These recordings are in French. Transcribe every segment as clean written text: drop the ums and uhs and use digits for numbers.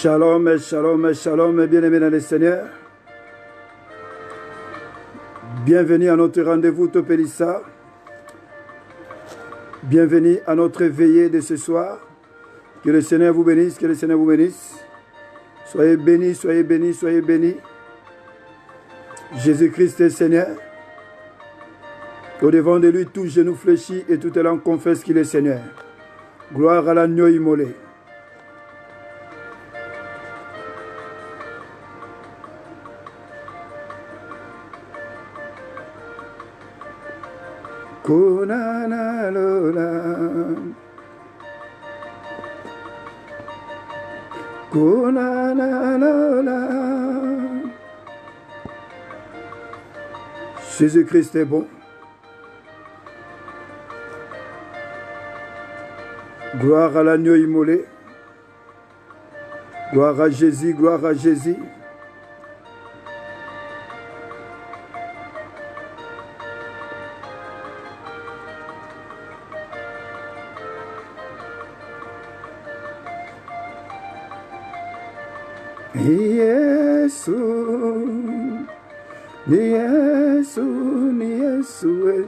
Shalom, shalom, shalom, bien-aimés dans le Seigneur. Bienvenue à notre rendez-vous Topelissa. Bienvenue à notre veillée de ce soir. Que le Seigneur vous bénisse, que le Seigneur vous bénisse. Soyez bénis, soyez bénis, soyez bénis. Jésus-Christ est Seigneur. Au-devant de lui, tout genou fléchit et toute langue confesse qu'il est Seigneur. Gloire à l'agneau immolé. Konana lola, konana lola. Jésus-Christ est bon. Gloire à l'agneau immolé. Gloire à Jésus, gloire à Jésus. Yesu, Yesu, Yesu,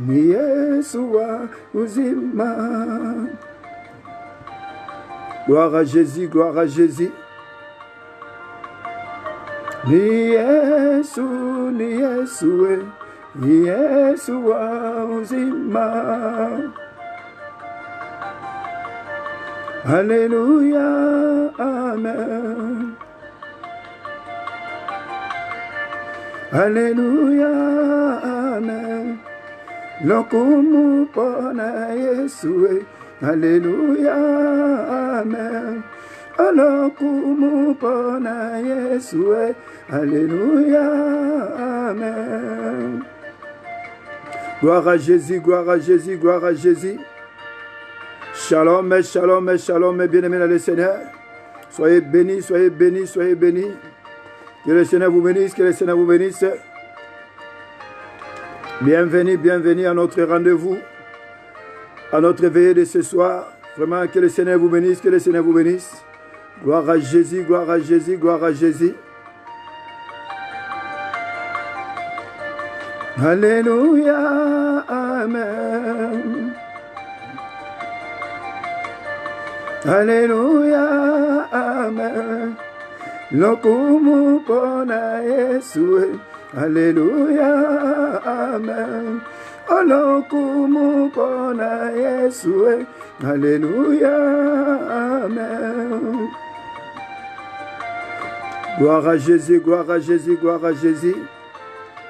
Yesu wa uzima. Gloire à Jésus, gloire à Jésus. Yesu, Yesu, Yesu wa uzima. Alléluia, amen. Alléluia, amen. Lokumu pona Yesu. Alléluia, amen. Lokumu pona Yesu. Alléluia, amen. Gloire à Jésus, gloire à Jésus, gloire à Jésus. Shalom, shalom, shalom, bien-aimés dans le Seigneur. Soyez bénis, soyez bénis, soyez bénis. Que le Seigneur vous bénisse, que le Seigneur vous bénisse. Bienvenue, bienvenue à notre rendez-vous, à notre veillée de ce soir. Vraiment, que le Seigneur vous bénisse, que le Seigneur vous bénisse. Gloire à Jésus, gloire à Jésus, gloire à Jésus. Alléluia, amen. Alléluia, amen. Lokumu pona Yesu. Alléluia, amen. Lokumu pona Yesu. Alléluia, amen. Gloire à Jésus, gloire à Jésus, gloire à Jésus.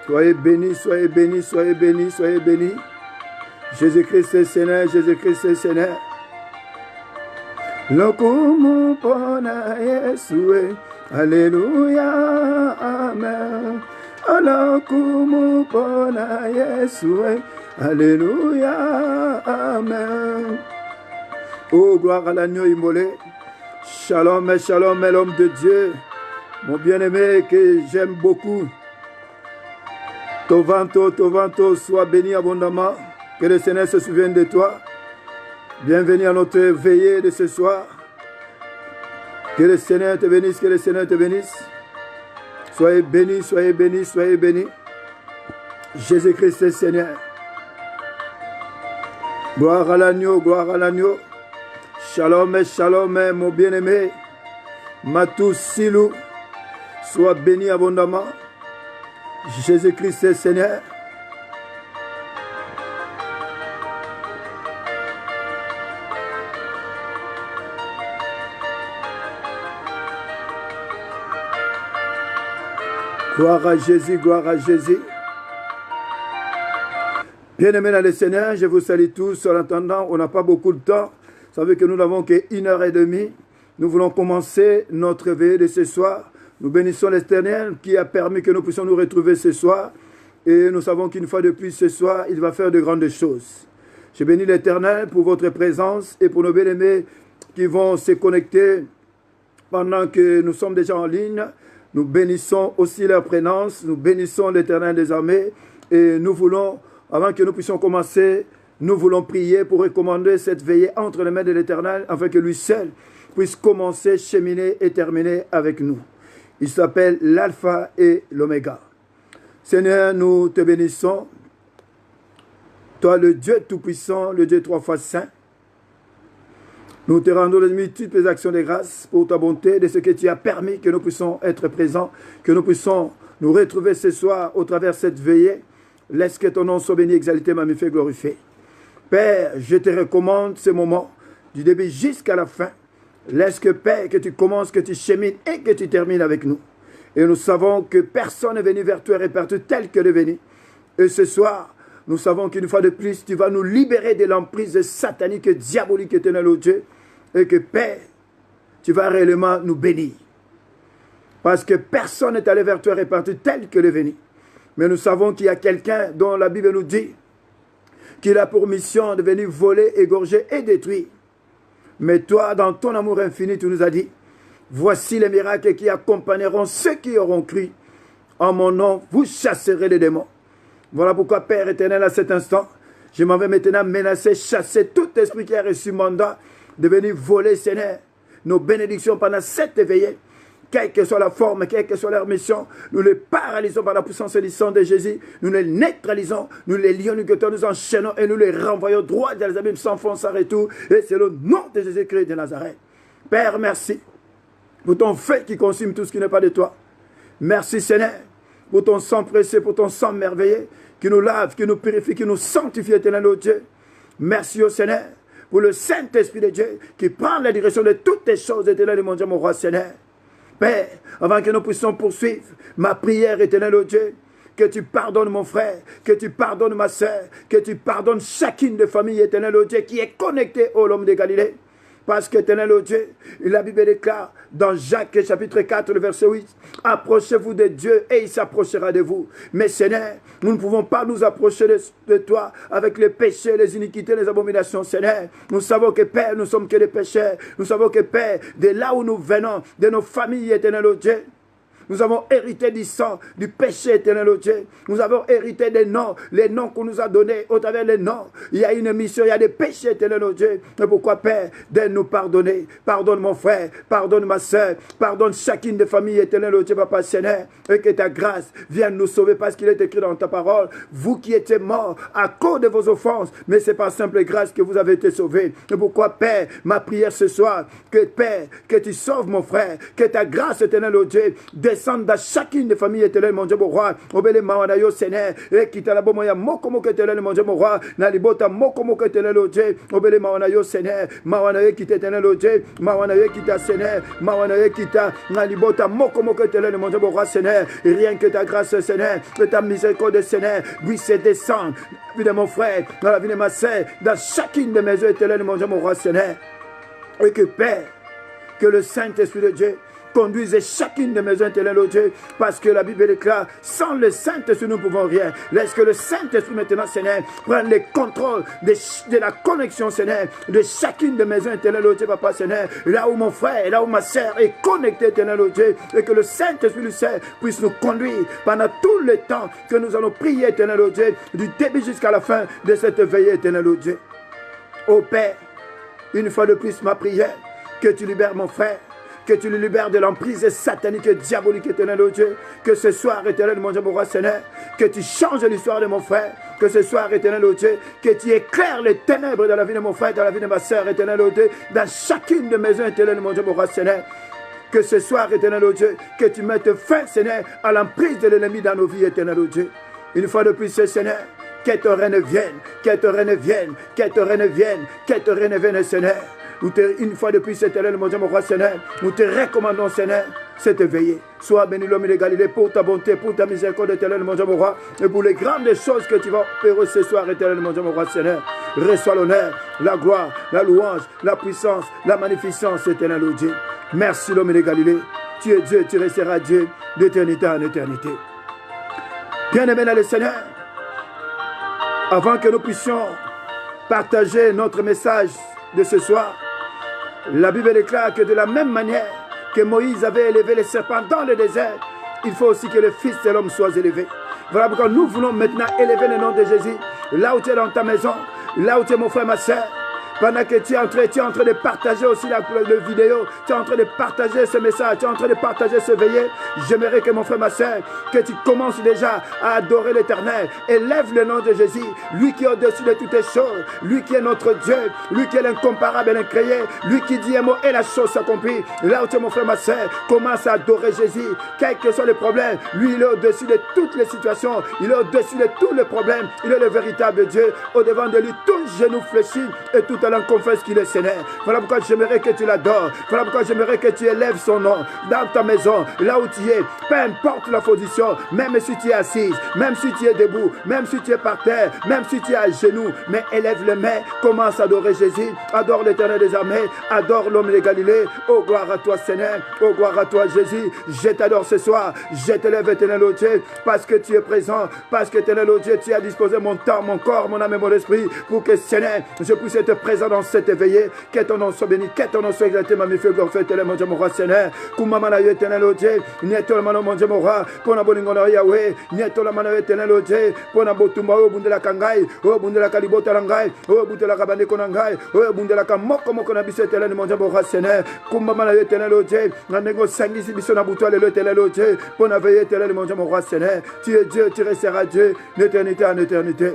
Soyez bénis, soyez bénis, soyez bénis, soyez bénis. Jésus-Christ est Seigneur, Jésus-Christ est Seigneur. Lokumu pona Yesu. Alléluia, amen. Lokumu pona Yesu. Alléluia, amen. Oh, gloire à l'agneau immolé. Shalom, shalom, l'homme de Dieu. Mon bien-aimé que j'aime beaucoup. Tovanto, Tovanto, sois béni abondamment. Que le Seigneur se souvienne de toi. Bienvenue à notre veillée de ce soir. Que le Seigneur te bénisse, que le Seigneur te bénisse. Soyez bénis, soyez bénis, soyez bénis. Jésus-Christ est Seigneur. Gloire à l'agneau, gloire à l'agneau. Shalom, shalom, mon bien-aimé. Matou Silou, sois béni abondamment. Jésus-Christ est Seigneur. Gloire à Jésus, gloire à Jésus. Bien-aimés dans le Seigneur, je vous salue tous. En attendant, on n'a pas beaucoup de temps. Vous savez que nous n'avons qu'une heure et demie. Nous voulons commencer notre veillée de ce soir. Nous bénissons l'Éternel qui a permis que nous puissions nous retrouver ce soir. Et nous savons qu'une fois de plus ce soir, il va faire de grandes choses. Je bénis l'Éternel pour votre présence et pour nos bien-aimés qui vont se connecter pendant que nous sommes déjà en ligne. Nous bénissons aussi leur présence, nous bénissons l'Éternel des armées et nous voulons, avant que nous puissions commencer, nous voulons prier pour recommander cette veillée entre les mains de l'Éternel afin que lui seul puisse commencer, cheminer et terminer avec nous. Il s'appelle l'Alpha et l'Oméga. Seigneur, nous te bénissons. Toi, le Dieu Tout-Puissant, le Dieu trois fois saint. Nous te rendons les multiples actions de grâce pour ta bonté, de ce que tu as permis que nous puissions être présents, que nous puissions nous retrouver ce soir au travers de cette veillée. Laisse que ton nom soit béni, exalté, magnifié, glorifié. Père, je te recommande ce moment, du début jusqu'à la fin. Laisse que, Père, que tu commences, que tu chemines et que tu termines avec nous. Et nous savons que personne n'est venu vers toi réparti tel que le venu. Et ce soir, nous savons qu'une fois de plus, tu vas nous libérer de l'emprise satanique et diabolique éternelle, ô Dieu. Et que, Père, tu vas réellement nous bénir. Parce que personne n'est allé vers toi réparti tel que le venu. Mais nous savons qu'il y a quelqu'un dont la Bible nous dit qu'il a pour mission de venir voler, égorger et détruire. Mais toi, dans ton amour infini, tu nous as dit, voici les miracles qui accompagneront ceux qui auront cru. En mon nom, vous chasserez les démons. Voilà pourquoi, Père éternel, à cet instant, je m'en vais maintenant menacer, chasser tout esprit qui a reçu mandat de venir voler, Seigneur, nos bénédictions pendant cette veillée. Quelle que soit la forme, quelle que soit leur mission, nous les paralysons par la puissance et le sang de Jésus. Nous les neutralisons, nous les lions, nous enchaînons et nous les renvoyons droit dans les abîmes sans fond, sans retour. Et c'est le nom de Jésus-Christ de Nazareth. Père, merci pour ton feu qui consume tout ce qui n'est pas de toi. Merci, Seigneur, pour ton sang précieux, pour ton sang merveilleux qui nous lave, qui nous purifie, qui nous sanctifie, éternel, ô Dieu. Merci, ô Seigneur, pour le Saint-Esprit de Dieu qui prend la direction de toutes les choses, éternel, mon Dieu, mon roi, Seigneur. Père, avant que nous puissions poursuivre, ma prière, éternel, ô Dieu, que tu pardonnes mon frère, que tu pardonnes ma soeur, que tu pardonnes chacune des familles, éternel, ô Dieu, qui est connectée au l'homme de Galilée. Parce que, éternel, ô Dieu, la Bible déclare dans Jacques chapitre 4, le verset 8, approchez-vous de Dieu et il s'approchera de vous. Mais Seigneur, nous ne pouvons pas nous approcher de toi avec les péchés, les iniquités, les abominations, Seigneur. Nous savons que, Père, nous sommes que des pécheurs. Nous savons que, Père, de là où nous venons, de nos familles, éternel, ô Dieu, nous avons hérité du sang, du péché éternel, ô Dieu. Nous avons hérité des noms, les noms qu'on nous a donnés au travers des noms. Il y a une mission, il y a des péchés éternel, ô Dieu. Mais pourquoi, Père, de nous pardonner? Pardonne mon frère, pardonne ma soeur, pardonne chacune des familles éternelles, ô Dieu, Papa Seigneur. Et que ta grâce vienne nous sauver parce qu'il est écrit dans ta parole. Vous qui étiez morts à cause de vos offenses, mais c'est par simple grâce que vous avez été sauvés. Et pourquoi, Père, ma prière ce soir, que Père, que tu sauves mon frère, que ta grâce éternelle, ô Dieu, descende dans chacune des familles éternelles, mon Dieu, mon roi. Obéle Mawanayo, Seigneur, et qui t'a la bonne moyen, mokomo que éternel, mon Dieu, mon roi. Nalibota, mokomo que éternel, ô Dieu. Obéle Mawanayo, Seigneur, Mawanayo qui t'éternel, ô Dieu. Mawanayo qui t'a, Seigneur, Mawanayo qui t'a. Nalibota, mokomo que éternel, mon Dieu, mon roi, Seigneur. Et rien que ta grâce, Seigneur, que ta miséricorde, Seigneur, puisse descendre, vie de mon frère, dans la vie de ma sœur, dans chacune de mes œuvres éternelles, mon Dieu, mon roi, Seigneur. Et que, Père, que le Saint-Esprit de Dieu conduisez chacune de mes intellets, ô Dieu, parce que la Bible déclare, sans le Saint-Esprit, nous ne pouvons rien. Laisse que le Saint-Esprit, maintenant, Seigneur, prenne le contrôle de la connexion, Seigneur, de chacune de mes intellets, ô Dieu, Papa, Seigneur, là où mon frère, là où ma sœur est connectée, éternel, ô Dieu, et que le Saint-Esprit du Seigneur puisse nous conduire pendant tout le temps que nous allons prier, éternel, ô Dieu, du début jusqu'à la fin de cette veillée, éternel, ô Dieu. Ô Père, une fois de plus, ma prière, que tu libères mon frère, que tu le libères de l'emprise satanique et diabolique, éternel, ô Dieu. Que ce soir, éternel, mon Dieu, mon roi, Seigneur, que tu changes l'histoire de mon frère. Que ce soir, éternel, ô Dieu, que tu éclaires les ténèbres dans la vie de mon frère, dans la vie de ma soeur, éternel, ô Dieu, dans chacune de mes œuvres, éternel, mon Dieu, mon roi, Seigneur. Que ce soir, éternel, ô Dieu, que tu mettes fin, Seigneur, à l'emprise de l'ennemi dans nos vies, éternel, ô Dieu. Une fois de plus, Seigneur, que ton règne vienne, que ton règne vienne, que ton règne vienne, que ton règne vienne, Seigneur. Une fois depuis cette éternel, mon Dieu, mon roi, Seigneur, nous te recommandons, Seigneur, cette veillée. Sois béni l'homme de Galilée pour ta bonté, pour ta miséricorde, éternel, mon Dieu, mon roi, et pour les grandes choses que tu vas faire ce soir, éternel, mon Dieu, mon roi, Seigneur. Reçois l'honneur, la gloire, la louange, la puissance, la magnificence, éternel, ô Dieu. Merci l'homme de Galilée. Tu es Dieu, tu resteras Dieu d'éternité en éternité. Bien-aimé dans le Seigneur, avant que nous puissions partager notre message de ce soir, la Bible déclare que de la même manière que Moïse avait élevé les serpents dans le désert, il faut aussi que le Fils de l'homme soit élevé. Voilà pourquoi nous voulons maintenant élever le nom de Jésus. Là où tu es dans ta maison, là où tu es mon frère, ma soeur, pendant que tu es en train de partager aussi la vidéo, tu es en train de partager ce message, tu es en train de partager ce veillée, j'aimerais que mon frère, ma soeur, que tu commences déjà à adorer l'Éternel. Élève le nom de Jésus, lui qui est au-dessus de toutes les choses, lui qui est notre Dieu, lui qui est l'incomparable et l'incréé, lui qui dit un mot et la chose s'accomplit. Là où tu es, mon frère, ma soeur, commence à adorer Jésus, quels que soient les problèmes. Lui, il est au-dessus de toutes les situations, il est au-dessus de tous les problèmes, il est le véritable Dieu. Au-devant de lui, tout genou fléchit et tout langue confesse qu'il est Seigneur. Voilà pourquoi j'aimerais que tu l'adores, voilà pourquoi j'aimerais que tu élèves son nom dans ta maison, là où tu es, peu importe la position, même si tu es assise, même si tu es debout, même si tu es par terre, même si tu es à genoux, mais élève les mains, commence à adorer Jésus, adore l'Éternel des armées, adore l'homme de Galilée. Oh gloire à toi Seigneur, oh gloire à toi Jésus, je t'adore ce soir, je t'élève Éternel au Dieu, parce que tu es présent, parce que Éternel au Dieu, tu as disposé mon temps, mon corps, mon âme et mon esprit, pour que Seigneur, je puisse être présent dans cette éveillée, que ton nom soit béni, que ton nom soit exalté, ma mifé, glorifié, Éternel, mon Dieu, mon roi Seigneur, Koumamana Éternel au Dieu, Nieto la mano, mon Dieu, mon roi, pour la boningona Yahweh, Nieto la mano Éternel au Dieu, pour la botumba, au bundela kangai, au bundela kalibota langai, au bundela kabane konangai, au bundela kamoko moko na biso Éternel, mon Dieu, mon roi Seigneur, Koumamana Éternel au Dieu, Nanengo sangisi biso na buto le Éternel au Dieu, pour la veille Éternel, mon Dieu, mon roi Seigneur, tu es Dieu, tu resteras Dieu, d'éternité en éternité.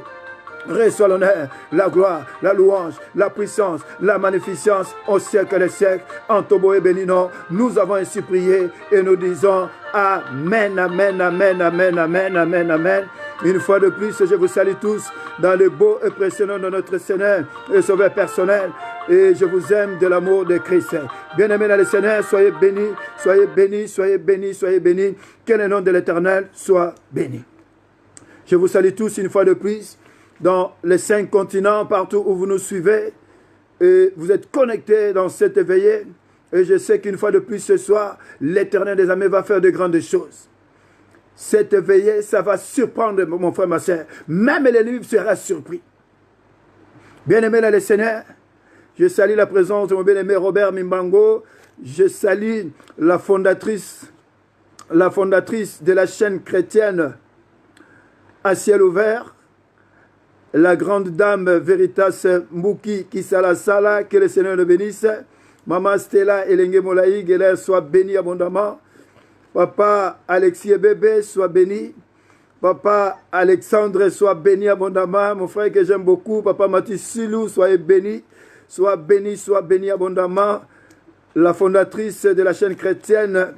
Reçois l'honneur, la gloire, la louange, la puissance, la magnificence au siècle des siècles. En ton beau et béni nom, nous avons ainsi prié et nous disons Amen, Amen, Amen, Amen, Amen, Amen, Amen. Une fois de plus, je vous salue tous dans le beau et précieux nom de notre Seigneur et Sauveur personnel. Et je vous aime de l'amour de Christ. Bien-aimés dans le Seigneur, soyez bénis, soyez bénis, soyez bénis, soyez bénis. Que le nom de l'Éternel soit béni. Je vous salue tous une fois de plus dans les 5 continents, partout où vous nous suivez. Et vous êtes connectés dans cette veillée. Et je sais qu'une fois de plus ce soir, l'Éternel des armées va faire de grandes choses. Cette veillée, ça va surprendre mon frère, ma soeur. Même l'ennemi sera surpris. Bien-aimé dans le Seigneur, je salue la présence de mon bien-aimé Robert Mimbango. Je salue la fondatrice de la chaîne chrétienne à ciel ouvert, la grande dame Veritas Mbouki Kisala Sala, que le Seigneur le bénisse. Maman Stella Elenge Molaï, qu'elle soit bénie abondamment. Papa Alexis Bébé, soit béni. Papa Alexandre, soit béni abondamment. Mon frère que j'aime beaucoup, Papa Mathis Silou, soyez béni. Soit béni abondamment. La fondatrice de la chaîne chrétienne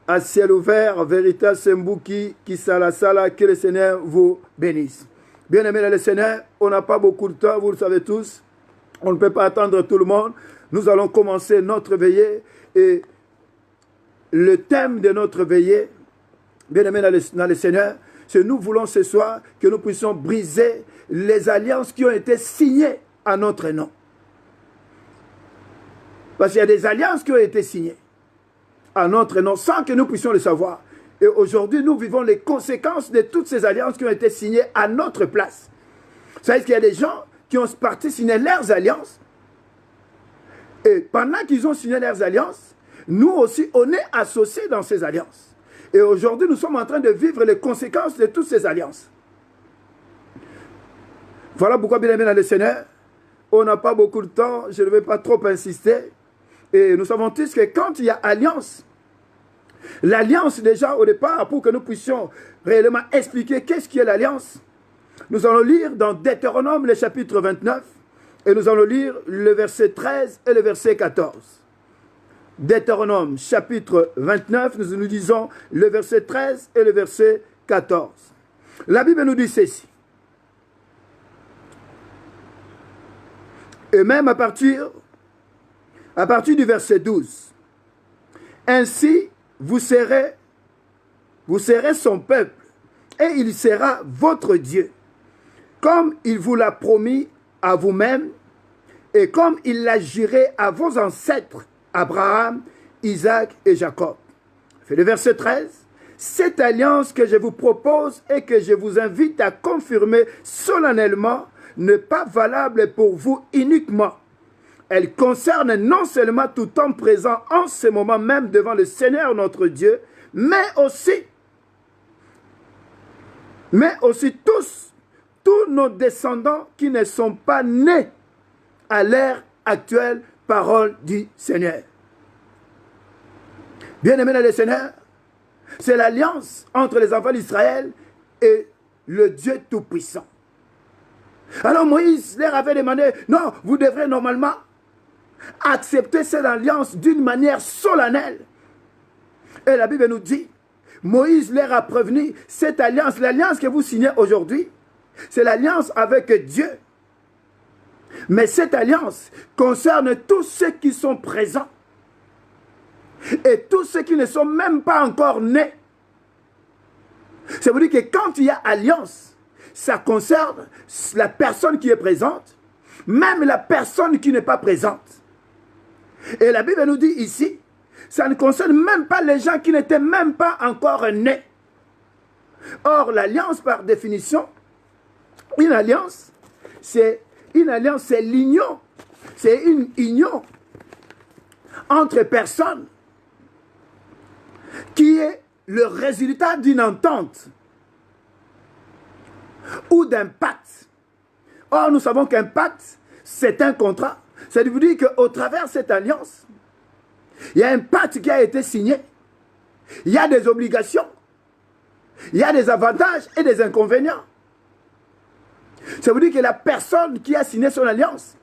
à ciel ouvert, Veritas Mbouki Kisala Sala, que le Seigneur vous bénisse. Bien-aimés dans le Seigneur, on n'a pas beaucoup de temps, vous le savez tous. On ne peut pas attendre tout le monde. Nous allons commencer notre veillée. Et le thème de notre veillée, bien-aimés dans le Seigneur, c'est nous voulons ce soir que nous puissions briser les alliances qui ont été signées à notre nom. Parce qu'il y a des alliances qui ont été signées à notre nom sans que nous puissions le savoir. Et aujourd'hui, nous vivons les conséquences de toutes ces alliances qui ont été signées à notre place. Vous savez qu'il y a des gens qui ont parti signer leurs alliances. Et pendant qu'ils ont signé leurs alliances, nous aussi, on est associés dans ces alliances. Et aujourd'hui, nous sommes en train de vivre les conséquences de toutes ces alliances. Voilà pourquoi, bien aimé dans le Seigneur, on n'a pas beaucoup de temps, je ne vais pas trop insister. Et nous savons tous que quand il y a alliance, l'alliance déjà au départ, pour que nous puissions réellement expliquer qu'est-ce qui est l'alliance, nous allons lire dans Deutéronome le chapitre 29 et nous allons lire le verset 13 et le verset 14. Deutéronome chapitre 29, nous nous disons le verset 13 et le verset 14. La Bible nous dit ceci. Et même à partir du verset 12. Ainsi, vous serez son peuple, et il sera votre Dieu, comme il vous l'a promis à vous-même, et comme il l'a juré à vos ancêtres, Abraham, Isaac et Jacob. Le verset 13. Cette alliance que je vous propose et que je vous invite à confirmer solennellement n'est pas valable pour vous uniquement. Elle concerne non seulement tout homme présent en ce moment même devant le Seigneur notre Dieu, mais aussi tous nos descendants qui ne sont pas nés à l'ère actuelle, parole du Seigneur. Bien-aimés dans le Seigneur, c'est l'alliance entre les enfants d'Israël et le Dieu Tout-Puissant. Alors Moïse leur avait demandé, non, vous devrez normalement accepter cette alliance d'une manière solennelle. Et la Bible nous dit, Moïse leur a prévenu, cette alliance, l'alliance que vous signez aujourd'hui, c'est l'alliance avec Dieu. Mais cette alliance concerne tous ceux qui sont présents et tous ceux qui ne sont même pas encore nés. Ça veut dire que quand il y a alliance, ça concerne la personne qui est présente, même la personne qui n'est pas présente. Et la Bible nous dit ici, ça ne concerne même pas les gens qui n'étaient même pas encore nés. Or, l'alliance, par définition, une alliance, c'est l'union. C'est une union entre personnes qui est le résultat d'une entente ou d'un pacte. Or, nous savons qu'un pacte, c'est un contrat. Ça veut dire qu'au travers de cette alliance, il y a un pacte qui a été signé. Il y a des obligations. Il y a des avantages et des inconvénients. Ça veut dire que la personne qui a signé son alliance,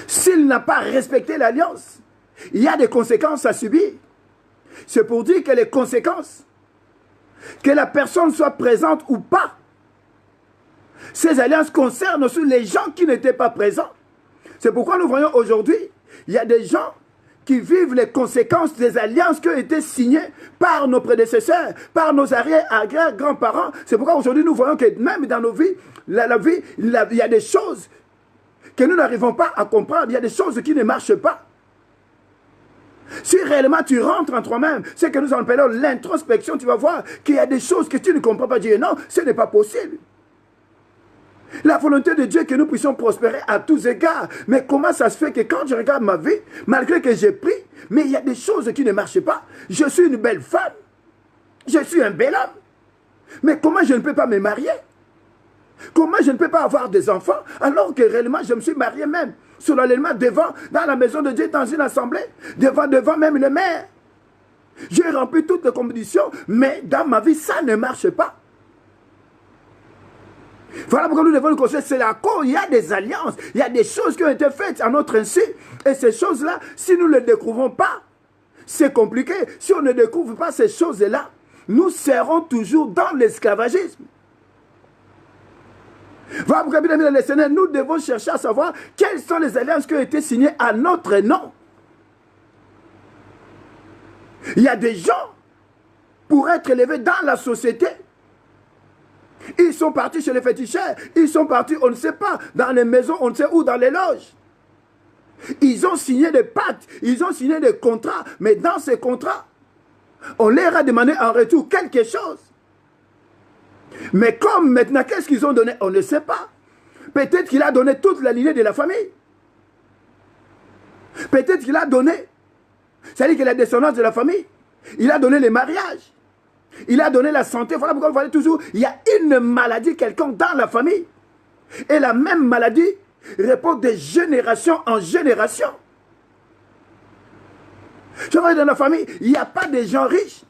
s'il n'a pas respecté l'alliance, il y a des conséquences à subir. C'est pour dire que les conséquences, que la personne soit présente ou pas, ces alliances concernent aussi les gens qui n'étaient pas présents. C'est pourquoi nous voyons aujourd'hui, il y a des gens qui vivent les conséquences des alliances qui ont été signées par nos prédécesseurs, par nos arrière-grands-parents. C'est pourquoi aujourd'hui nous voyons que même dans nos vies, il y a des choses que nous n'arrivons pas à comprendre, il y a des choses qui ne marchent pas. Si réellement tu rentres en toi-même, c'est que nous appelons l'introspection, tu vas voir qu'il y a des choses que tu ne comprends pas. Dire non, ce n'est pas possible. La volonté de Dieu est que nous puissions prospérer à tous égards. Mais comment ça se fait que quand je regarde ma vie, malgré que j'ai pris, mais il y a des choses qui ne marchent pas. Je suis une belle femme. Je suis un bel homme. Mais comment je ne peux pas me marier? Comment je ne peux pas avoir des enfants alors que réellement je me suis marié même solennellement devant, dans la maison de Dieu, dans une assemblée, devant même le maire. J'ai rempli toutes les conditions, mais dans ma vie, ça ne marche pas. Voilà pourquoi nous devons nous considérer, c'est là qu'il y a des alliances, il y a des choses qui ont été faites à notre insu. Et ces choses-là, si nous ne les découvrons pas, c'est compliqué. Si on ne découvre pas ces choses-là, nous serons toujours dans l'esclavagisme. Voilà pourquoi, bien aimés, les Seigneurs, nous devons chercher à savoir quelles sont les alliances qui ont été signées à notre nom. Il y a des gens, pour être élevés dans la société, ils sont partis chez les féticheurs, ils sont partis, on ne sait pas, dans les maisons, on ne sait où, dans les loges. Ils ont signé des pactes, ils ont signé des contrats, mais dans ces contrats, on leur a demandé en retour quelque chose. Mais comme maintenant, qu'est-ce qu'ils ont donné? On ne sait pas. Peut-être qu'il a donné toute la lignée de la famille. Peut-être qu'il a donné, c'est-à-dire que la descendance de la famille, il a donné les mariages. Il a donné la santé. Voilà pourquoi vous voyez toujours, il y a une maladie quelconque dans la famille. Et la même maladie répond de génération en génération. Je vois dans la famille, il n'y a pas de gens riches.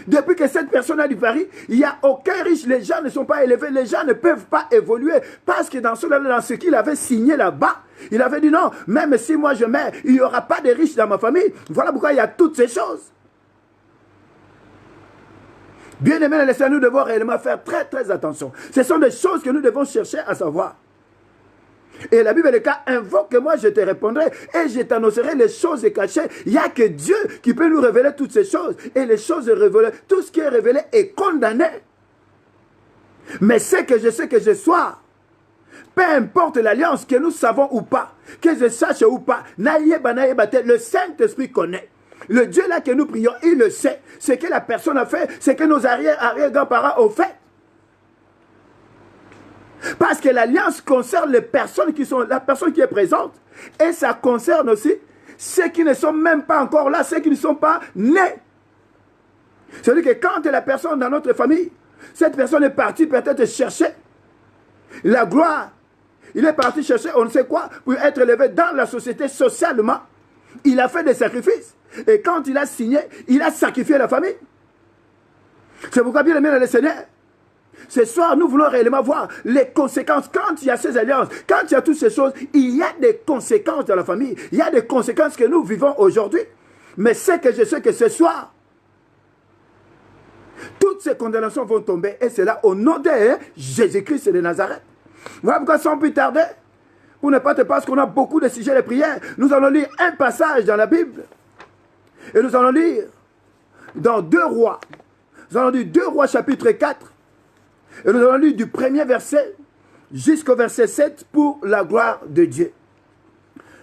Depuis que cette personne a disparu, il n'y a aucun riche. Les gens ne sont pas élevés. Les gens ne peuvent pas évoluer. Parce que dans ce qu'il avait signé là-bas, il avait dit non, même si moi je meurs, il n'y aura pas de riches dans ma famille. Voilà pourquoi il y a toutes ces choses. Bien aimés, nous devons réellement faire très très attention. Ce sont des choses que nous devons chercher à savoir. Et la Bible est le cas, invoque-moi, je te répondrai et je t'annoncerai les choses cachées. Il n'y a que Dieu qui peut nous révéler toutes ces choses. Et les choses révélées, tout ce qui est révélé est condamné. Mais c'est que je sais que je sois, peu importe l'alliance que nous savons ou pas, que je sache ou pas, le Saint-Esprit connaît. Le Dieu là que nous prions, il le sait. Ce que la personne a fait, ce que nos arrière-grands-parents ont fait. Parce que l'alliance concerne les personnes qui sont, la personne qui est présente. Et ça concerne aussi ceux qui ne sont même pas encore là, ceux qui ne sont pas nés. C'est-à-dire que quand la personne dans notre famille, cette personne est partie peut-être chercher la gloire Il est parti chercher on ne sait quoi pour être élevé dans la société socialement. Il a fait des sacrifices. Et quand il a signé, il a sacrifié la famille. C'est pourquoi, bien aimé dans le Seigneur, ce soir, nous voulons réellement voir les conséquences. Quand il y a ces alliances, quand il y a toutes ces choses, il y a des conséquences dans la famille. Il y a des conséquences que nous vivons aujourd'hui. Mais c'est que je sais que ce soir, toutes ces condamnations vont tomber. Et c'est là au nom de Jésus-Christ de Nazareth. Voilà pourquoi, sans plus tarder, pour ne pas te parce qu'on a beaucoup de sujets de prière, nous allons lire un passage dans la Bible. Et nous allons lire dans 2 Rois. Nous allons lire 2 Rois chapitre 4. Et nous allons lire du premier verset jusqu'au verset 7 pour la gloire de Dieu.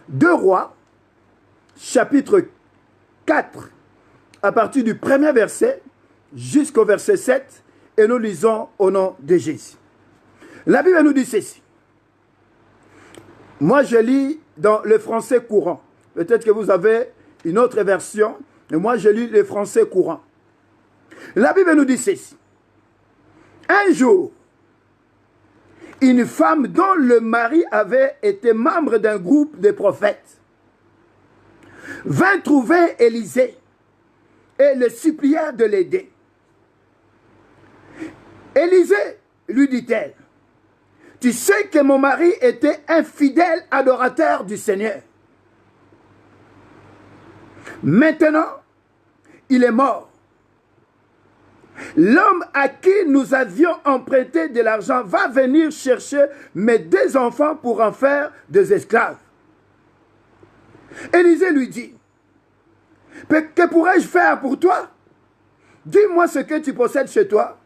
2 Rois chapitre 4 à partir du premier verset jusqu'au verset 7 et nous lisons au nom de Jésus. La Bible nous dit ceci. Moi je lis dans le français courant. Peut-être que vous avez une autre version, mais moi je lis le français courant. La Bible nous dit ceci. Un jour, une femme dont le mari avait été membre d'un groupe de prophètes vint trouver Élisée et le supplia de l'aider. Élisée, lui dit-elle, tu sais que mon mari était un fidèle adorateur du Seigneur. Maintenant, il est mort. L'homme à qui nous avions emprunté de l'argent va venir chercher mes 2 enfants pour en faire des esclaves. Élisée lui dit, que pourrais-je faire pour toi? Dis-moi ce que tu possèdes chez toi.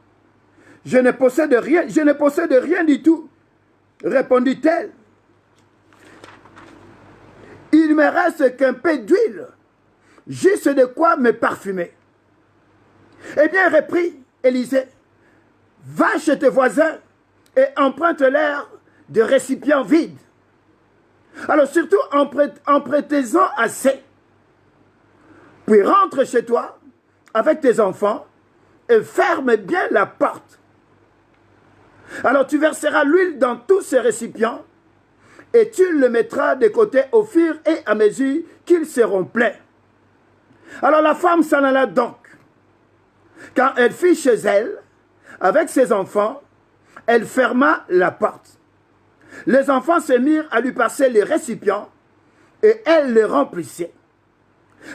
Je ne possède rien du tout, répondit-elle. Il me reste qu'un peu d'huile, juste de quoi me parfumer. Eh bien, reprit Élisée, va chez tes voisins et emprunte-leur de récipients vides. Alors surtout, empruntez-en assez. Puis rentre chez toi avec tes enfants et ferme bien la porte. Alors tu verseras l'huile dans tous ces récipients et tu le mettras de côté au fur et à mesure qu'ils seront pleins. Alors la femme s'en alla donc. Quand elle fut chez elle, avec ses enfants, elle ferma la porte. Les enfants se mirent à lui passer les récipients et elle les remplissait.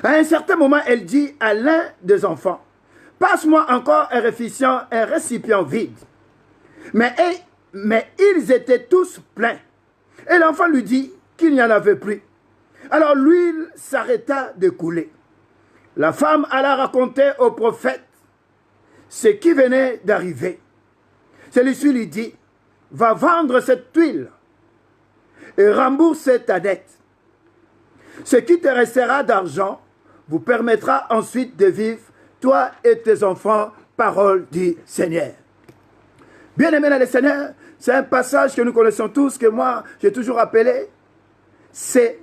À un certain moment, elle dit à l'un des enfants, « Passe-moi encore un récipient vide. » Mais ils étaient tous pleins. Et l'enfant lui dit qu'il n'y en avait plus. Alors l'huile s'arrêta de couler. La femme alla raconter au prophète ce qui venait d'arriver. Celui-ci lui dit, va vendre cette huile et rembourse ta dette. Ce qui te restera d'argent vous permettra ensuite de vivre, toi et tes enfants, parole du Seigneur. Bien-aimés dans le Seigneur, c'est un passage que nous connaissons tous, que moi j'ai toujours appelé, ce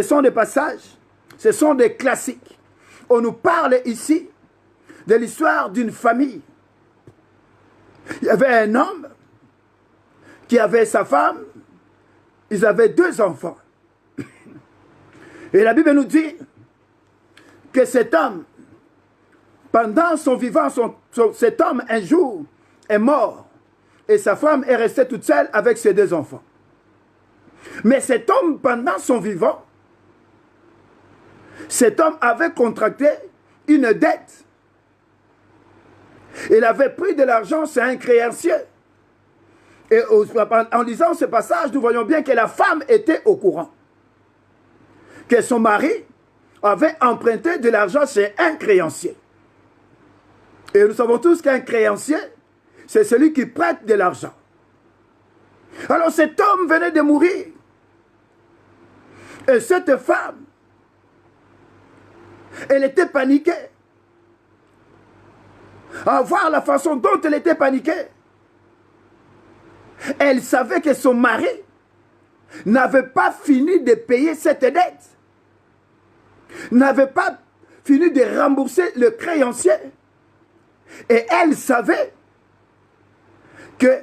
sont des passages, ce sont des classiques. On nous parle ici de l'histoire d'une famille. Il y avait un homme qui avait sa femme, ils avaient 2 enfants. Et la Bible nous dit que cet homme, pendant son vivant, cet homme un jour est mort et sa femme est restée toute seule avec ses 2 enfants. Mais cet homme, pendant son vivant, cet homme avait contracté une dette. Il avait pris de l'argent chez un créancier. Et en lisant ce passage, nous voyons bien que la femme était au courant. Que son mari avait emprunté de l'argent chez un créancier. Et nous savons tous qu'un créancier, c'est celui qui prête de l'argent. Alors cet homme venait de mourir. Et cette femme, elle était paniquée. À voir la façon dont elle était paniquée. Elle savait que son mari n'avait pas fini de payer cette dette. N'avait pas fini de rembourser le créancier. Et elle savait que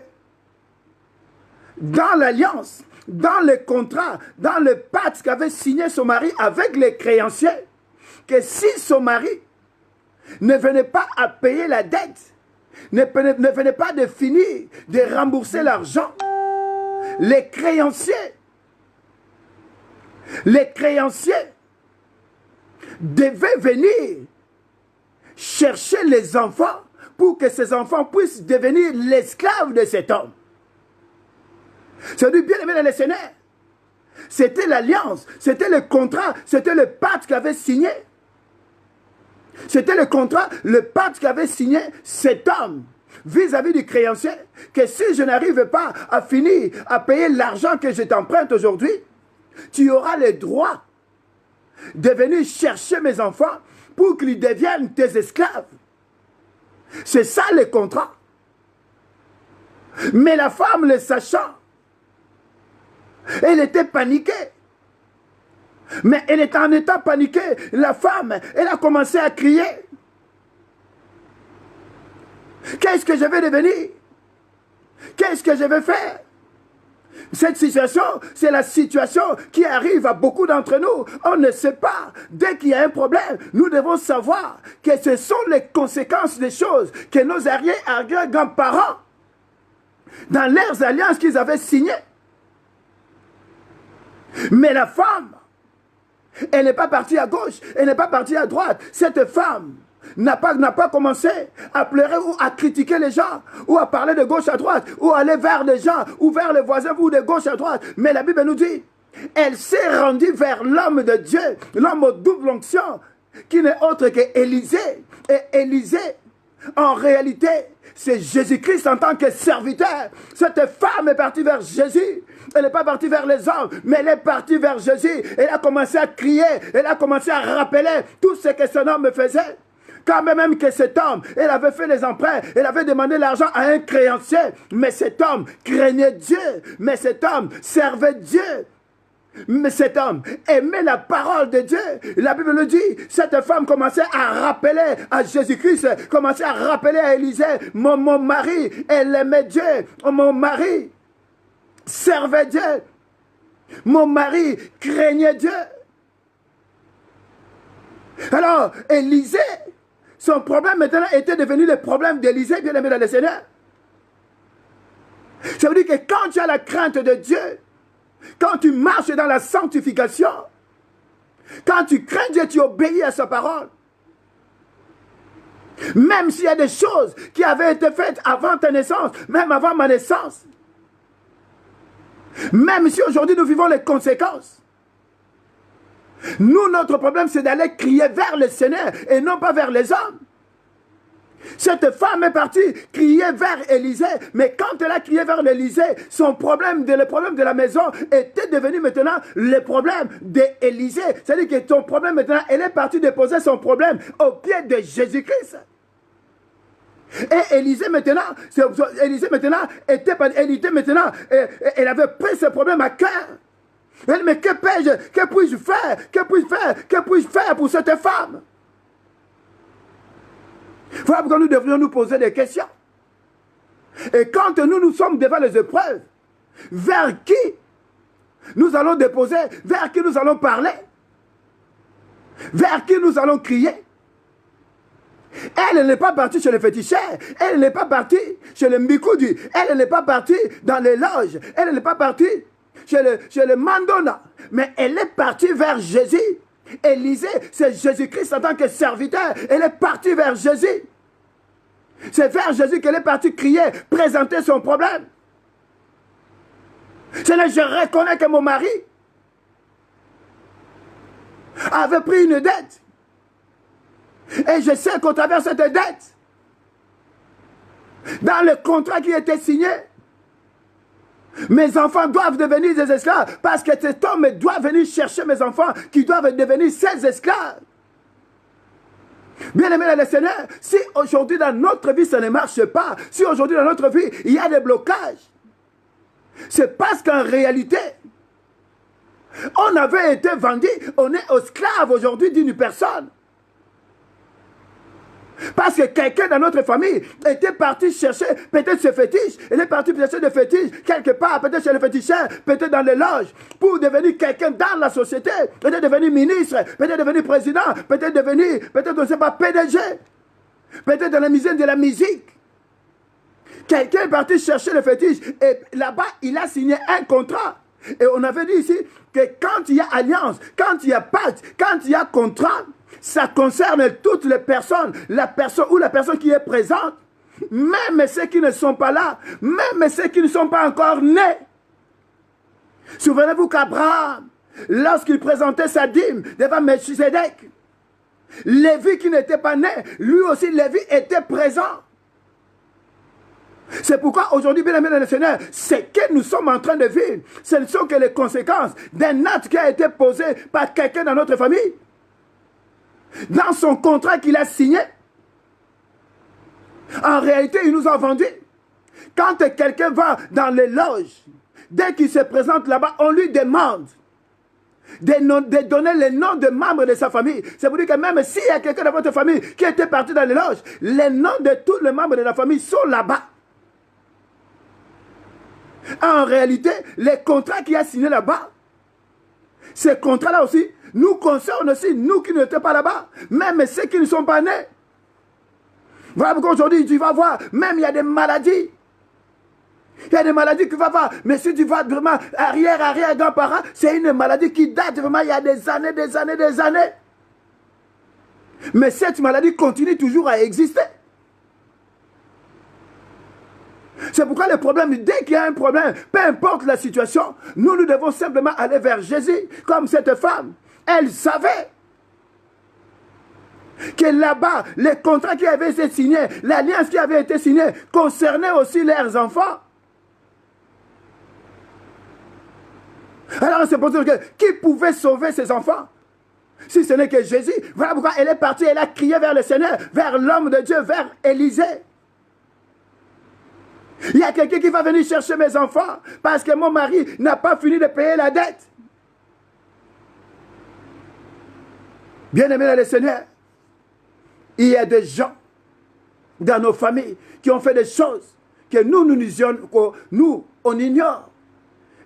dans l'alliance, dans le contrat, dans le pacte qu'avait signé son mari avec les créanciers, que si son mari ne venait pas à payer la dette, ne venait pas de finir de rembourser l'argent, les créanciers devaient venir chercher les enfants pour que ces enfants puissent devenir l'esclave de cet homme. C'est-à-dire, bien aimé dans les Seigneur, c'était l'alliance, c'était le contrat, c'était le pacte qu'avait signé. C'était le contrat, le pacte qu'avait signé cet homme vis-à-vis du créancier, que si je n'arrive pas à finir à payer l'argent que je t'emprunte aujourd'hui, tu auras le droit de venir chercher mes enfants pour qu'ils deviennent tes esclaves. C'est ça le contrat. Mais la femme, le sachant, elle était paniquée. Mais elle était en état paniqué. La femme, elle a commencé à crier. Qu'est-ce que je vais devenir? Qu'est-ce que je vais faire? Cette situation, c'est la situation qui arrive à beaucoup d'entre nous. On ne sait pas. Dès qu'il y a un problème, nous devons savoir que ce sont les conséquences des choses que nos arrière-grands-parents, dans leurs alliances qu'ils avaient signées. Mais la femme, elle n'est pas partie à gauche, elle n'est pas partie à droite. Cette femme n'a pas commencé à pleurer ou à critiquer les gens, ou à parler de gauche à droite, ou à aller vers les gens, ou vers les voisins, ou de gauche à droite. Mais la Bible nous dit, elle s'est rendue vers l'homme de Dieu, l'homme aux double onction, qui n'est autre qu'Élisée. Et Élisée, en réalité, c'est Jésus-Christ en tant que serviteur. Cette femme est partie vers Jésus. Elle n'est pas partie vers les hommes, mais elle est partie vers Jésus. Elle a commencé à crier, elle a commencé à rappeler tout ce que son homme faisait. Quand même que cet homme, elle avait fait les emprunts, elle avait demandé l'argent à un créancier. Mais cet homme craignait Dieu, mais cet homme servait Dieu. Mais cet homme aimait la parole de Dieu. La Bible nous dit, cette femme commençait à rappeler à Jésus-Christ, commençait à rappeler à Élisée, mon mari, elle aimait Dieu, mon mari servait Dieu, mon mari craignait Dieu. Alors, Élisée, son problème maintenant était devenu le problème d'Élisée, bien aimé dans le Seigneur. Ça veut dire que quand tu as la crainte de Dieu, quand tu marches dans la sanctification, quand tu crains Dieu, tu obéis à sa parole. Même s'il y a des choses qui avaient été faites avant ta naissance, même avant ma naissance, même si aujourd'hui nous vivons les conséquences, nous, notre problème, c'est d'aller crier vers le Seigneur et non pas vers les hommes. Cette femme est partie crier vers Élisée, mais quand elle a crié vers Élisée, son problème, le problème de la maison était devenu maintenant le problème d'Élisée. C'est-à-dire que son problème maintenant, elle est partie déposer son problème au pied de Jésus-Christ. Et Élisée maintenant, elle avait pris ce problème à cœur. Elle dit, mais que puis-je faire pour cette femme? Voilà pourquoi nous devrions nous poser des questions. Et quand nous sommes devant les épreuves, vers qui nous allons déposer, vers qui nous allons parler, vers qui nous allons crier? Elle n'est pas partie chez le féticheur, elle n'est pas partie chez le mbikoudi, elle n'est pas partie dans les loges, elle n'est pas partie chez le mandona, mais elle est partie vers Jésus. Élisée, c'est Jésus-Christ en tant que serviteur. Elle est partie vers Jésus. C'est vers Jésus qu'elle est partie crier, présenter son problème. Seigneur, je reconnais que mon mari avait pris une dette. Et je sais qu'au travers de cette dette, dans le contrat qui était signé, mes enfants doivent devenir des esclaves parce que cet homme doit venir chercher mes enfants qui doivent devenir ses esclaves. Bien aimé le Seigneur, si aujourd'hui dans notre vie ça ne marche pas, si aujourd'hui dans notre vie il y a des blocages, c'est parce qu'en réalité, on avait été vendu, on est esclave aujourd'hui d'une personne. Parce que quelqu'un dans notre famille était parti chercher peut-être ce fétiche. Il est parti chercher des fétiches quelque part, peut-être chez le féticheur, peut-être dans les loges, pour devenir quelqu'un dans la société, peut-être devenir ministre, peut-être devenir président, peut-être devenir, peut-être on ne sait pas, PDG, peut-être dans la musique de la musique. Quelqu'un est parti chercher le fétiche et là-bas, il a signé un contrat. Et on avait dit ici que quand il y a alliance, quand il y a pacte, quand il y a contrat, ça concerne toutes les personnes, la personne qui est présente, même ceux qui ne sont pas là, même ceux qui ne sont pas encore nés. Souvenez-vous qu'Abraham, lorsqu'il présentait sa dîme devant Melchisedec, Lévi qui n'était pas né, lui aussi Lévi était présent. C'est pourquoi aujourd'hui, bien aimé dans le Seigneur, ce que nous sommes en train de vivre, ce ne sont que les conséquences d'un acte qui a été posé par quelqu'un dans notre famille. Dans son contrat qu'il a signé, en réalité, il nous a vendu. Quand quelqu'un va dans les loges, dès qu'il se présente là-bas, on lui demande de donner les noms de membres de sa famille. C'est pour dire que même s'il y a quelqu'un dans votre famille qui était parti dans les loges, les noms de tous les membres de la famille sont là-bas. En réalité, les contrats qu'il a signés là-bas, ces contrats-là aussi, nous concernent aussi, nous qui n'étions pas là-bas, même ceux qui ne sont pas nés. Voilà pourquoi aujourd'hui, tu vas voir, même il y a des maladies. Il y a des maladies que tu vas voir, mais si tu vas vraiment arrière-grand-parent, c'est une maladie qui date vraiment il y a des années. Mais cette maladie continue toujours à exister. C'est pourquoi le problème, dès qu'il y a un problème, peu importe la situation, nous devons simplement aller vers Jésus, comme cette femme. Elle savait que là-bas, les contrats qui avaient été signés, l'alliance qui avait été signée, concernait aussi leurs enfants. Alors on se pose la question, qui pouvait sauver ses enfants? Si ce n'est que Jésus. Voilà pourquoi elle est partie, elle a crié vers le Seigneur, vers l'homme de Dieu, vers Élisée. Il y a quelqu'un qui va venir chercher mes enfants parce que mon mari n'a pas fini de payer la dette. Bien-aimés dans le Seigneur, il y a des gens dans nos familles qui ont fait des choses que nous on ignore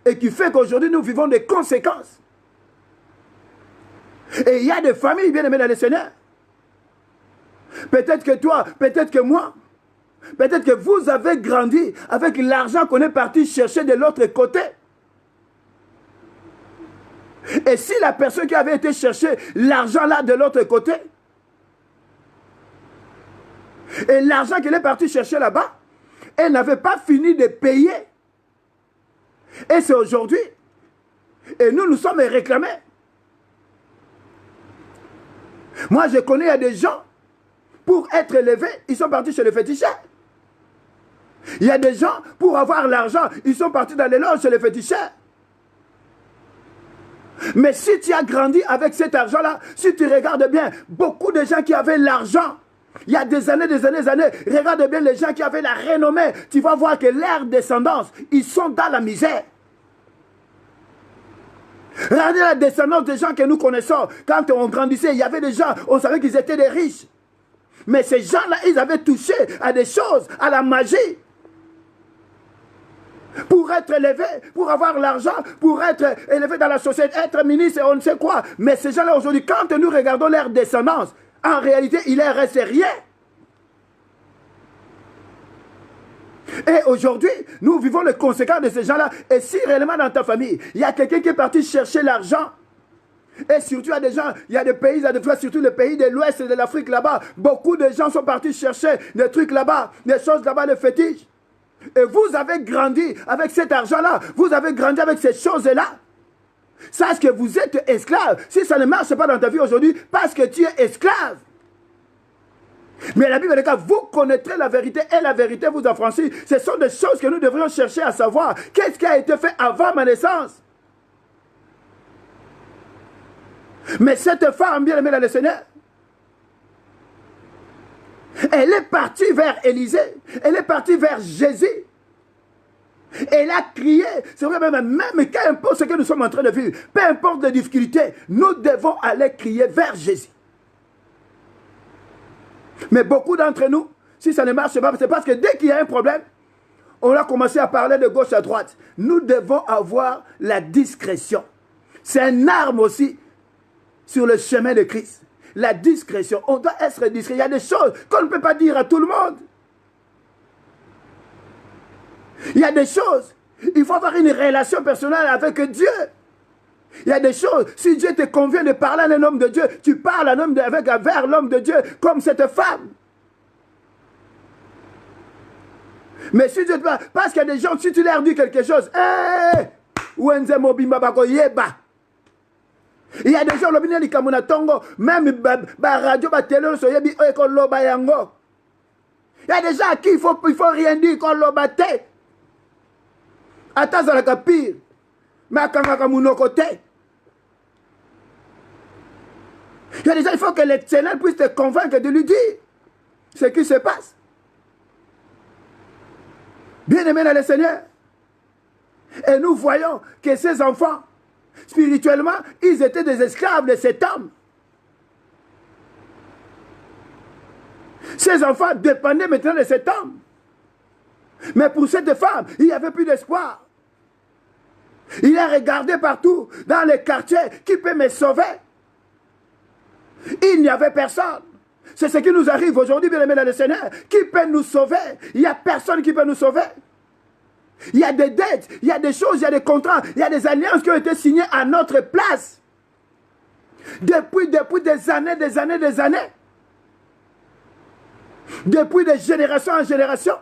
et qui fait qu'aujourd'hui nous vivons des conséquences. Et il y a des familles, bien-aimés dans le Seigneur. Peut-être que toi, peut-être que moi, peut-être que vous avez grandi avec l'argent qu'on est parti chercher de l'autre côté. Et si la personne qui avait été chercher l'argent là de l'autre côté, et l'argent qu'elle est partie chercher là-bas, elle n'avait pas fini de payer. Et c'est aujourd'hui. Et nous sommes réclamés. Moi, je connais, il y a des gens, pour être élevés, ils sont partis chez le féticheur. Il y a des gens, pour avoir l'argent, ils sont partis dans les loges chez les féticheurs. Mais si tu as grandi avec cet argent-là, si tu regardes bien, beaucoup de gens qui avaient l'argent, il y a des années, regarde bien les gens qui avaient la renommée, tu vas voir que leur descendance, ils sont dans la misère. Regardez la descendance des gens que nous connaissons. Quand on grandissait, il y avait des gens, on savait qu'ils étaient des riches. Mais ces gens-là, ils avaient touché à des choses, à la magie. Pour être élevé, pour avoir l'argent, pour être élevé dans la société, être ministre et on ne sait quoi. Mais ces gens-là, aujourd'hui, quand nous regardons leur descendance, en réalité, il ne reste rien. Et aujourd'hui, nous vivons les conséquences de ces gens-là. Et si réellement dans ta famille, il y a quelqu'un qui est parti chercher l'argent, et surtout, il y a des gens, il y a des pays, surtout les pays de l'Ouest et de l'Afrique là-bas, beaucoup de gens sont partis chercher des trucs là-bas, des choses là-bas, des fétiches. Et vous avez grandi avec cet argent-là, vous avez grandi avec ces choses-là. Sache que vous êtes esclave. Si ça ne marche pas dans ta vie aujourd'hui, parce que tu es esclave. Mais la Bible dit que vous connaîtrez la vérité et la vérité vous affranchit. Ce sont des choses que nous devrions chercher à savoir. Qu'est-ce qui a été fait avant ma naissance? Mais cette femme, bien aimée dans le Seigneur, elle est partie vers Élisée. Elle est partie vers Jésus. Elle a crié. C'est vrai, même qu'importe ce que nous sommes en train de vivre, peu importe les difficultés, nous devons aller crier vers Jésus. Mais beaucoup d'entre nous, si ça ne marche pas, c'est parce que dès qu'il y a un problème, on a commencé à parler de gauche à droite. Nous devons avoir la discrétion. C'est une arme aussi sur le chemin de Christ. La discrétion. On doit être discret. Il y a des choses qu'on ne peut pas dire à tout le monde. Il y a des choses. Il faut avoir une relation personnelle avec Dieu. Il y a des choses. Si Dieu te convient de parler à un homme de Dieu, tu parles vers l'homme de Dieu comme cette femme. Mais si Dieu te parle, parce qu'il y a des gens, si tu leur dis quelque chose, il y a des gens, même radio, télé, il y a des gens à qui il faut rien dire, qu'on l'obate. Attends, ça va pire. Mais côté. Il y a des gens, il faut que l'Éternel puisse te convaincre de lui dire ce qui se passe. Bien-aimés dans le Seigneur. Et nous voyons que ces enfants, spirituellement, ils étaient des esclaves de cet homme. Ces enfants dépendaient maintenant de cet homme. Mais pour cette femme, il n'y avait plus d'espoir. Il a regardé partout, dans les quartiers, qui peut me sauver. Il n'y avait personne. C'est ce qui nous arrive aujourd'hui, bien aimés dans le Seigneur. Qui peut nous sauver? Il n'y a personne qui peut nous sauver. Il y a des dettes, il y a des choses, il y a des contrats, il y a des alliances qui ont été signées à notre place. Depuis des années. Depuis des générations en génération.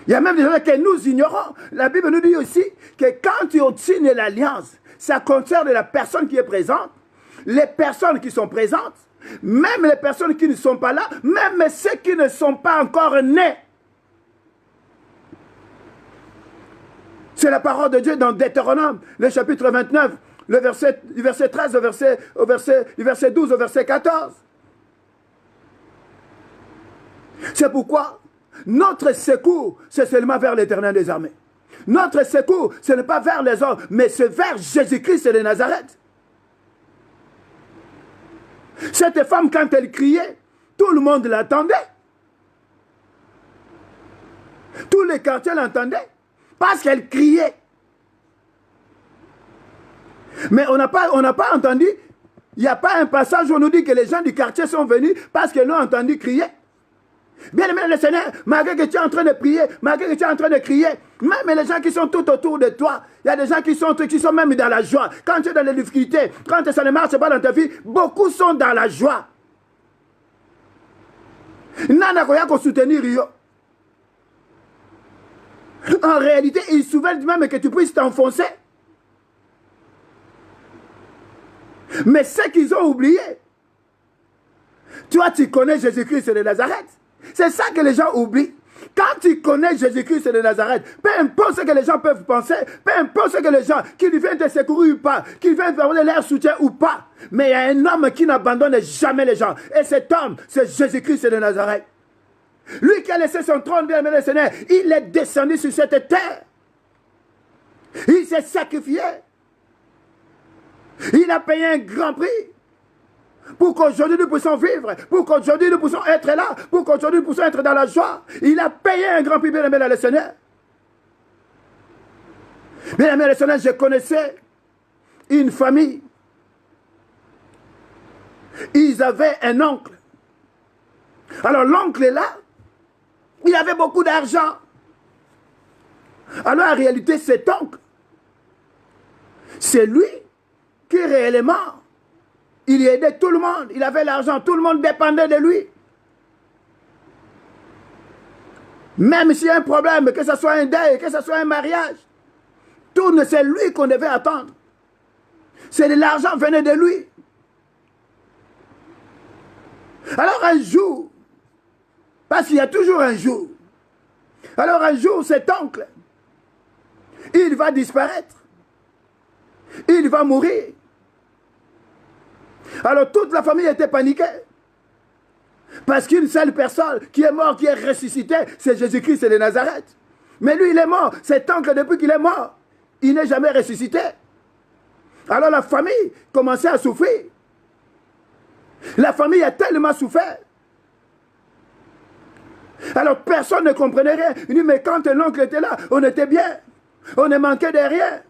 Il y a même des gens que nous ignorons. La Bible nous dit aussi que quand tu signes l'alliance, ça concerne la personne qui est présente, les personnes qui sont présentes, même les personnes qui ne sont pas là, même ceux qui ne sont pas encore nés. C'est la parole de Dieu dans Deutéronome, le chapitre 29, du verset 13 du verset 12 au verset 14. C'est pourquoi notre secours, c'est seulement vers l'Éternel des armées. Notre secours, ce n'est pas vers les hommes, mais c'est vers Jésus-Christ de Nazareth. Cette femme, quand elle criait, tout le monde l'entendait. Tous les quartiers l'entendaient. Parce qu'elle criait. Mais on n'a pas entendu, il n'y a pas un passage où on nous dit que les gens du quartier sont venus parce qu'ils l'ont entendu crier. Bien aimé le Seigneur, malgré que tu es en train de prier, malgré que tu es en train de crier, même les gens qui sont tout autour de toi, il y a des gens qui sont même dans la joie. Quand tu es dans les difficultés, quand ça ne marche pas dans ta vie, beaucoup sont dans la joie. Nana koya ko soutenir yo. En réalité, ils souhaitent même que tu puisses t'enfoncer. Mais ce qu'ils ont oublié, toi tu connais Jésus-Christ de Nazareth. C'est ça que les gens oublient. Quand tu connais Jésus-Christ de Nazareth, peu importe ce que les gens peuvent penser, peu importe ce que les gens, qu'ils viennent te secourir ou pas, qu'ils viennent te donner leur soutien ou pas, mais il y a un homme qui n'abandonne jamais les gens. Et cet homme, c'est Jésus-Christ de Nazareth. Lui qui a laissé son trône, bien aimé le Seigneur, il est descendu sur cette terre. Il s'est sacrifié. Il a payé un grand prix pour qu'aujourd'hui nous puissions vivre, pour qu'aujourd'hui nous puissions être là, pour qu'aujourd'hui nous puissions être dans la joie. Il a payé un grand prix, bien aimé le Seigneur. Bien aimé le Seigneur, je connaissais une famille. Ils avaient un oncle. Alors l'oncle est là. Il avait beaucoup d'argent. Alors en réalité, cet oncle, c'est lui qui réellement, il aidait tout le monde. Il avait l'argent, tout le monde dépendait de lui. Même s'il y a un problème, que ce soit un deuil, que ce soit un mariage, tout c'est lui qu'on devait attendre. C'est de l'argent venait de lui. Alors un jour, parce qu'il y a toujours un jour. Alors un jour, cet oncle, il va disparaître. Il va mourir. Alors toute la famille était paniquée. Parce qu'une seule personne qui est morte, qui est ressuscitée, c'est Jésus-Christ de Nazareth. Mais lui, il est mort. Cet oncle, depuis qu'il est mort, il n'est jamais ressuscité. Alors la famille commençait à souffrir. La famille a tellement souffert Alors personne ne comprenait rien. Il dit, mais quand l'oncle était là, on était bien. On ne manquait de rien.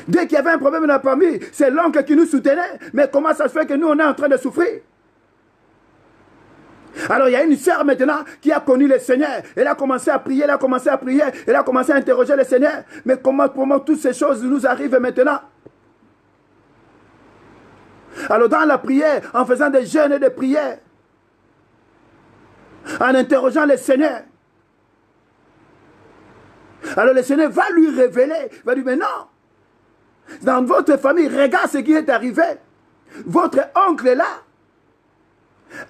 Dès qu'il y avait un problème dans la famille, c'est l'oncle qui nous soutenait. Mais comment ça se fait que nous, on est en train de souffrir? Alors il y a une sœur maintenant qui a connu le Seigneur. Elle a commencé à prier, elle a commencé à prier, elle a commencé à interroger le Seigneur. Mais comment toutes ces choses nous arrivent maintenant? Alors dans la prière, en faisant des jeûnes et des prières, en interrogeant le Seigneur, alors le Seigneur va lui révéler, va lui dire, mais non, dans votre famille, regarde ce qui est arrivé. Votre oncle est là,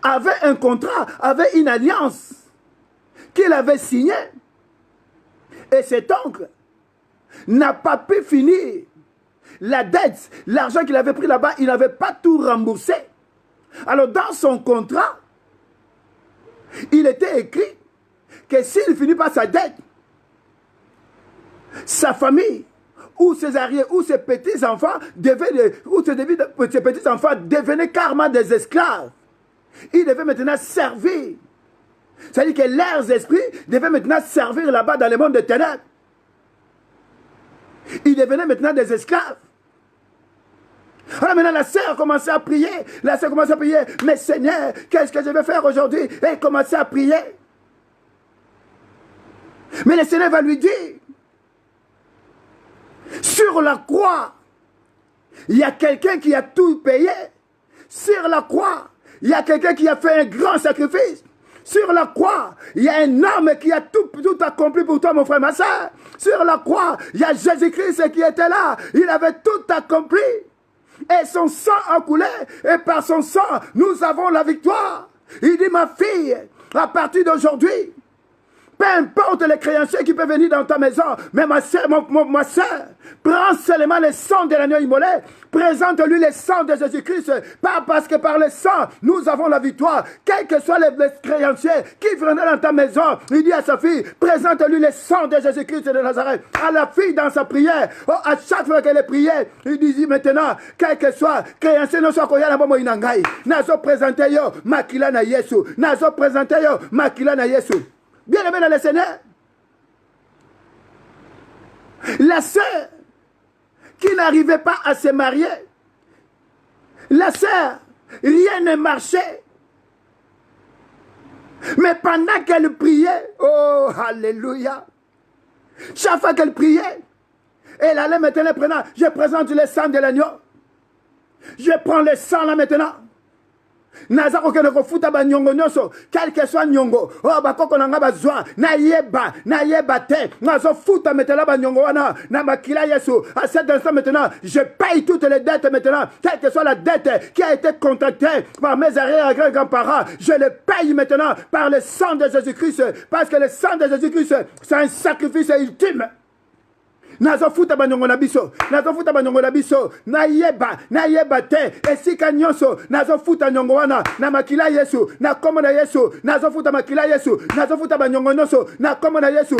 avait un contrat, avait une alliance qu'il avait signée. Et cet oncle n'a pas pu finir la dette, l'argent qu'il avait pris là-bas, il n'avait pas tout remboursé. Alors dans son contrat, il était écrit que s'il finit pas sa dette, sa famille, ou ses arrières, ou ses petits-enfants, ses petits-enfants devenaient carrément des esclaves. Ils devaient maintenant servir. C'est-à-dire que leurs esprits devaient maintenant servir là-bas dans le monde des ténèbres. Ils devenaient maintenant des esclaves. Alors maintenant la sœur a commencé à prier. La sœur a commencé à prier. Mais Seigneur, qu'est-ce que je vais faire aujourd'hui? Et elle a commencé à prier. Mais le Seigneur va lui dire, sur la croix, il y a quelqu'un qui a tout payé. Sur la croix, il y a quelqu'un qui a fait un grand sacrifice. Sur la croix, il y a un homme qui a tout accompli pour toi, mon frère, ma soeur. Sur la croix, il y a Jésus-Christ qui était là. Il avait tout accompli. Et son sang a coulé. Et par son sang, nous avons la victoire. Il dit, ma fille, à partir d'aujourd'hui, peu importe les créanciers qui peuvent venir dans ta maison, mais ma soeur, ma soeur, prends seulement le sang de l'agneau immolé, présente-lui le sang de Jésus-Christ, parce que par le sang, nous avons la victoire. Quels que soient les créanciers qui viendraient dans ta maison, il dit à sa fille, présente-lui le sang de Jésus-Christ de Nazareth. À la fille dans sa prière, à chaque fois qu'elle priait, il dit maintenant, quel que soit créancier, nous sommes koya na bomo inangai, nazo présenter yo makila na Yesu, nazo présenter yo makila na Yesu. Bien aimé dans le Seigneur, la sœur qui n'arrivait pas à se marier, la sœur, rien ne marchait. Mais pendant qu'elle priait, oh, alléluia, chaque fois qu'elle priait, elle allait maintenant prendre, je présente le sang de l'agneau, je prends le sang là maintenant. Nazako ke ko futa ba nyongo nyoso quel que soit nyongo oh bakoko nanga bazwa nayeba te nazo futa metela ba nyongo wana na makila Yesu. À cet instant maintenant je paye toutes les dettes maintenant, quelle que soit la dette qui a été contractée par mes arrière-grands-parents, je le paye maintenant par le sang de Jésus-Christ, parce que le sang de Jésus-Christ c'est un sacrifice ultime. Nazo futa banyongo na biso, nazo futa banyongo na biso, nayeba te, esika nyonso, nazo futa nyongo wana, na makila Yesu, na komo na Yesu, nazo futa makila Yesu, nazo futa banyongo nyonso, na komo na Yesu,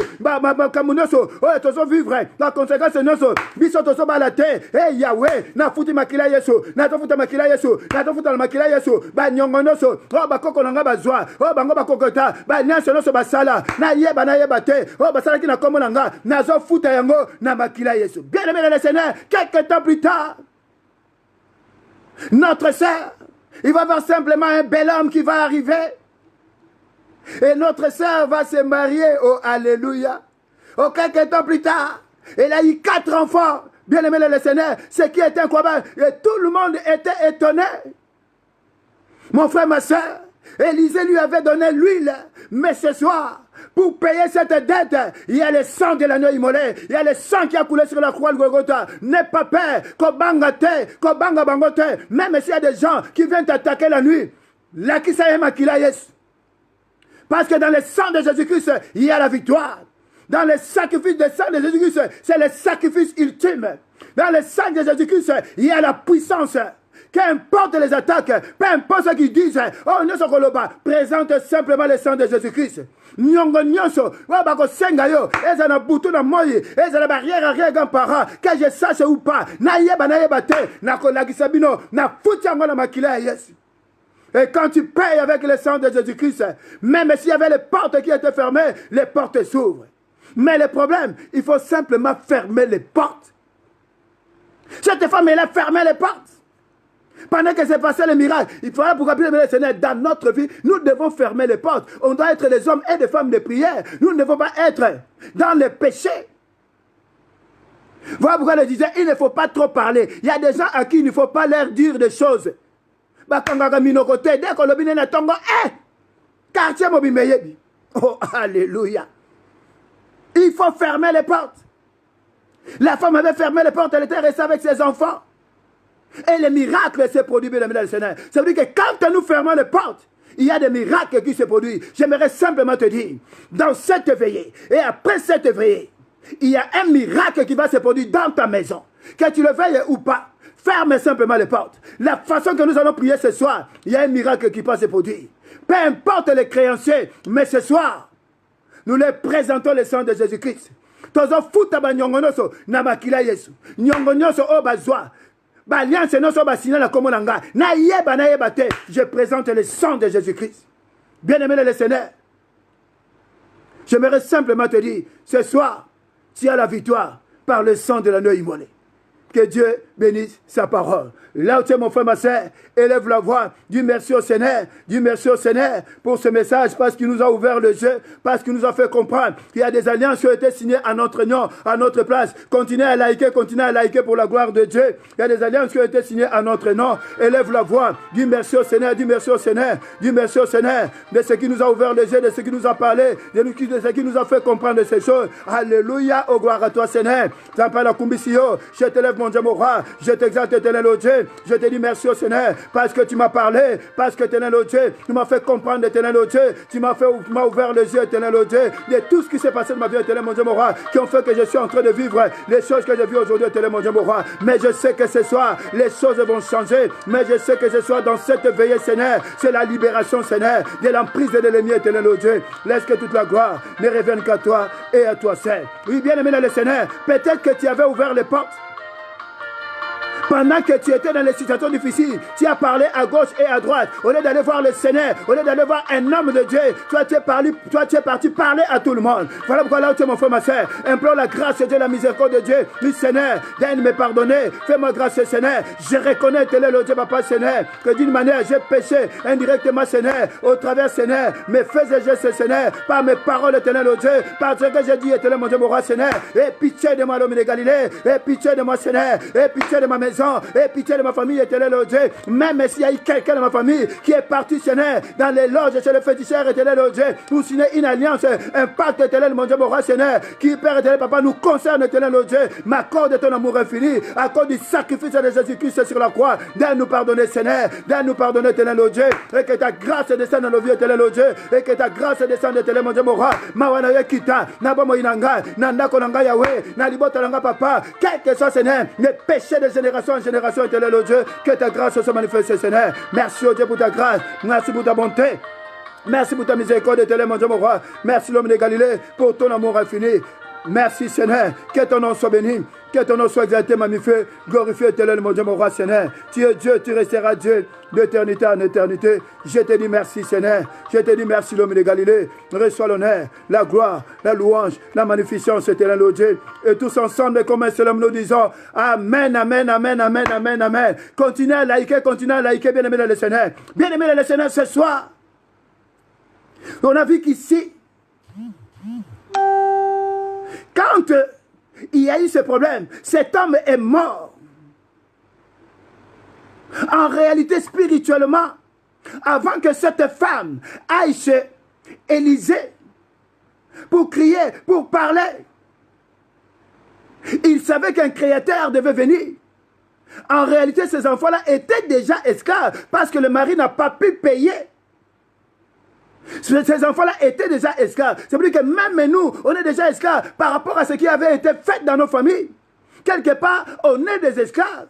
kamu nyonso, oye tozo vivre, la conséquence nyonso, biso tozo balate, Yahweh, na futi makila Yesu, nazo futa makila Yesu, nazo futa makila Yesu, banyongo nyonso, bakoko nanga bazwa, bango bakokota, nyanso nyonso basala, nayeba te, basala ki na komo nanga, nazo futa yango, na makila Yesu. Bien aimé dans le Seigneur, quelques temps plus tard, notre sœur, il va y avoir simplement un bel homme qui va arriver. Et notre sœur va se marier. Oh, alléluia. Oh, quelques temps plus tard, elle a eu 4 enfants. Bien aimé dans le Seigneur, ce qui était incroyable. Et tout le monde était étonné. Mon frère, ma sœur, Élisée lui avait donné l'huile. Mais ce soir, pour payer cette dette, il y a le sang de l'agneau immolé. Il y a le sang qui a coulé sur la croix de Golgotha. N'aie pas peur. Kobanga te, kobanga bangote. Même s'il y a des gens qui viennent t'attaquer la nuit, là qui s'aime makila Yesu. Parce que dans le sang de Jésus-Christ, il y a la victoire. Dans le sacrifice du sang de Jésus-Christ, c'est le sacrifice ultime. Dans le sang de Jésus-Christ, il y a la puissance. Qu'importe les attaques, peu importe ce qu'ils disent, oh, nous sommes présente simplement le sang de Jésus-Christ. Nyongo nyonso, bako senga yo, eza na butu na moyi, eza na barrière arrière grand-parent, que je sache ou pas, nayeba te, na kolakisa bino, na futi yango na makila ya Yesu. Et quand tu payes avec le sang de Jésus-Christ, même s'il y avait les portes qui étaient fermées, les portes s'ouvrent. Mais le problème, il faut simplement fermer les portes. Cette femme, elle a fermé les portes. Pendant que s'est passé le miracle, il faudra pourquoi bien le Seigneur, dans notre vie, nous devons fermer les portes. On doit être des hommes et des femmes de prière. Nous ne devons pas être dans le péché. Voilà pourquoi je disais, il ne faut pas trop parler. Il y a des gens à qui il ne faut pas leur dire des choses. Dès qu'on le bine na tongo, quartier mobimeyebi. Oh, alléluia. Il faut fermer les portes. La femme avait fermé les portes, elle était restée avec ses enfants. Et le miracle s'est produit, bien aimé dans le Seigneur. Ça veut dire que quand nous fermons les portes, il y a des miracles qui se produisent. J'aimerais simplement te dire, dans cette veillée, et après cette veillée, il y a un miracle qui va se produire dans ta maison. Que tu le veuilles ou pas, ferme simplement les portes. La façon que nous allons prier ce soir, il y a un miracle qui va se produire. Peu importe les créanciers, mais ce soir, nous leur présentons le sang de Jésus-Christ. Tozo futa ba nyongonoso na bakila Yesu. Nyongonyoso o bazwa. L'alliance non so basina la komonanga. Na yeba te. Je présente le sang de Jésus-Christ. Bien-aimé le Seigneur. J'aimerais simplement te dire, ce soir, tu as la victoire par le sang de l'agneau immolé. Que Dieu bénisse sa parole. Là où tu es mon frère, ma soeur, élève la voix, dis merci au Seigneur pour ce message, parce qu'il nous a ouvert le jeu, parce qu'il nous a fait comprendre qu'il y a des alliances qui ont été signées à notre nom, à notre place. Continuez à liker pour la gloire de Dieu. Il y a des alliances qui ont été signées à notre nom. Élève la voix, dis merci au Seigneur, dis merci au Seigneur, dis merci au Seigneur de ce qui nous a ouvert le jeu, de ce qui nous a parlé, de ce qui nous a fait comprendre ces choses. Alléluia, oh gloire à toi Seigneur. Je te lève mon Dieu, mon roi, je t'exalte éternel au Dieu, je te dis merci au Seigneur, parce que tu m'as parlé, parce que éternel au Dieu, tu m'as fait comprendre éternel au Dieu, tu m'as ouvert les yeux éternel au Dieu, de tout ce qui s'est passé de ma vie éternel mon Dieu, mon roi, qui ont fait que je suis en train de vivre les choses que j'ai vues aujourd'hui éternel mon Dieu, mon roi, mais je sais que ce soir, les choses vont changer, mais je sais que ce soir, dans cette veillée Seigneur, c'est la libération Seigneur, de l'emprise de l'ennemi éternel au Dieu, laisse que toute la gloire ne revienne qu'à toi et à toi seul. Oui, bien aimé dans le Seigneur, peut-être que tu avais ouvert les portes. Pendant que tu étais dans les situations difficiles, tu as parlé à gauche et à droite. Au lieu d'aller voir le Seigneur, au lieu d'aller voir un homme de Dieu, toi tu es parti parler à tout le monde. Voilà pourquoi là où tu es mon frère, ma soeur, implore la grâce de Dieu, la miséricorde de Dieu. Oui Seigneur, daigne me pardonner. Fais-moi grâce Seigneur. Je reconnais tel est le Dieu Papa Seigneur, que d'une manière j'ai péché indirectement Seigneur, au travers Seigneur, mes faits et gestes Seigneur, par mes paroles éternel au Dieu, par ce que j'ai dit éternel mon Dieu mon roi Seigneur. Et pitié de moi l'homme de Galilée, et pitié de moi Seigneur, et pitié de ma maison. Et pitié de ma famille, éternel au Dieu. Même s'il y a eu quelqu'un de ma famille qui est parti, Seigneur, dans les loges chez le féticheur, éternel au Dieu, pour signer une alliance, un pacte, éternel, mon Dieu, mon roi, Seigneur, qui, Père éternel, Papa, nous concerne, éternel au Dieu. M'accorde ton amour infini, accorde du sacrifice de Jésus-Christ sur la croix. Donne nous pardonner, Seigneur, donne nous pardonner, éternel au Dieu, et que ta grâce descende dans nos vies, éternel au Dieu, et que ta grâce descende, éternel, mon Dieu, mon roi. Mawana kita, Nabamo inanga, Nanda konanga Yahweh, Nalibota langa papa, quel que soit, Seigneur, les péchés de génération en génération, éternel au Dieu, que ta grâce se manifeste, Seigneur. Merci au Dieu pour ta grâce, merci pour ta bonté, merci pour ta miséricorde, éternel mon Dieu, mon roi. Merci l'homme de Galilée pour ton amour infini. Merci Seigneur, que ton nom soit béni, que ton nom soit exalté, magnifié, glorifié, éternel mon Dieu, mon roi Seigneur. Tu es Dieu, tu resteras Dieu d'éternité en éternité. Je te dis merci Seigneur, je te dis merci l'homme de Galilée. Reçois l'honneur, la gloire, la louange, la magnificence, éternel au Dieu. Et tous ensemble, comme un seul homme, nous disons Amen, Amen, Amen, Amen, Amen, Amen. Continuez à liker, bien aimé le Seigneur. Bien aimé le Seigneur, ce soir, on a vu qu'ici, quand il y a eu ce problème, cet homme est mort. En réalité, spirituellement, avant que cette femme aille chez Élisée pour crier, pour parler, il savait qu'un créateur devait venir. En réalité, ces enfants-là étaient déjà esclaves parce que le mari n'a pas pu payer. Ces enfants-là étaient déjà esclaves. Ça veut dire que même nous, on est déjà esclaves par rapport à ce qui avait été fait dans nos familles. Quelque part, on est des esclaves.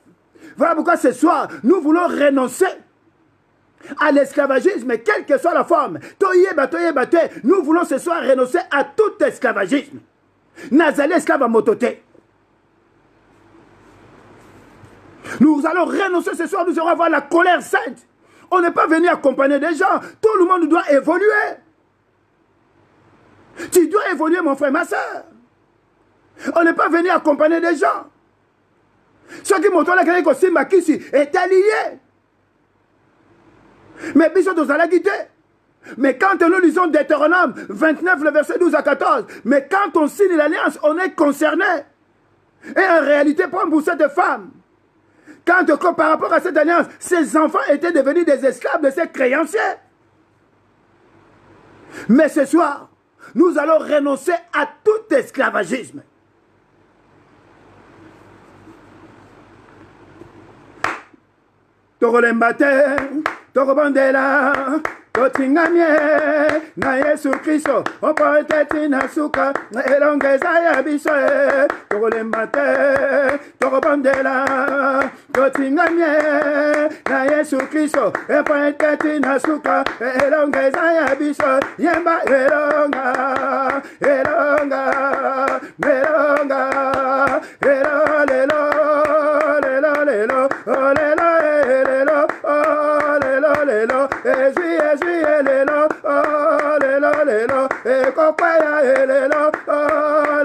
Voilà pourquoi ce soir, nous voulons renoncer à l'esclavagisme, quelle que soit la forme. Nous voulons ce soir renoncer à tout esclavagisme. Nazali esclave à mototé. Nous allons renoncer ce soir, nous allons avoir la colère sainte. On n'est pas venu accompagner des gens. Tout le monde doit évoluer. Tu dois évoluer, mon frère, ma soeur. On n'est pas venu accompagner des gens. Ceux qui m'ont donné que Simba Kisi est allié. Mais Bishop nous a quitté. Mais quand nous lisons Deutéronome 29, le verset 12 à 14, mais quand on signe l'alliance, on est concerné. Et en réalité, pour cette femme, quand par rapport à cette alliance, ses enfants étaient devenus des esclaves de ses créanciers. Mais ce soir, nous allons renoncer à tout esclavagisme. Torolembate, Torobandela, Totingamie, na Yesu Kristo, Opoeteti na suka, na elongeza ya biso, Torolembate, Torobandela, Totingamie, na Yesu Kristo, Opoeteti na suka, elongeza ya biso, Yemba elonga, elonga, elonga, elolelo, lelo, lelo, olelo, elelo, olelo, lelo, Ezi, lelo, lelo, lelo, Ekokwaya, lelo,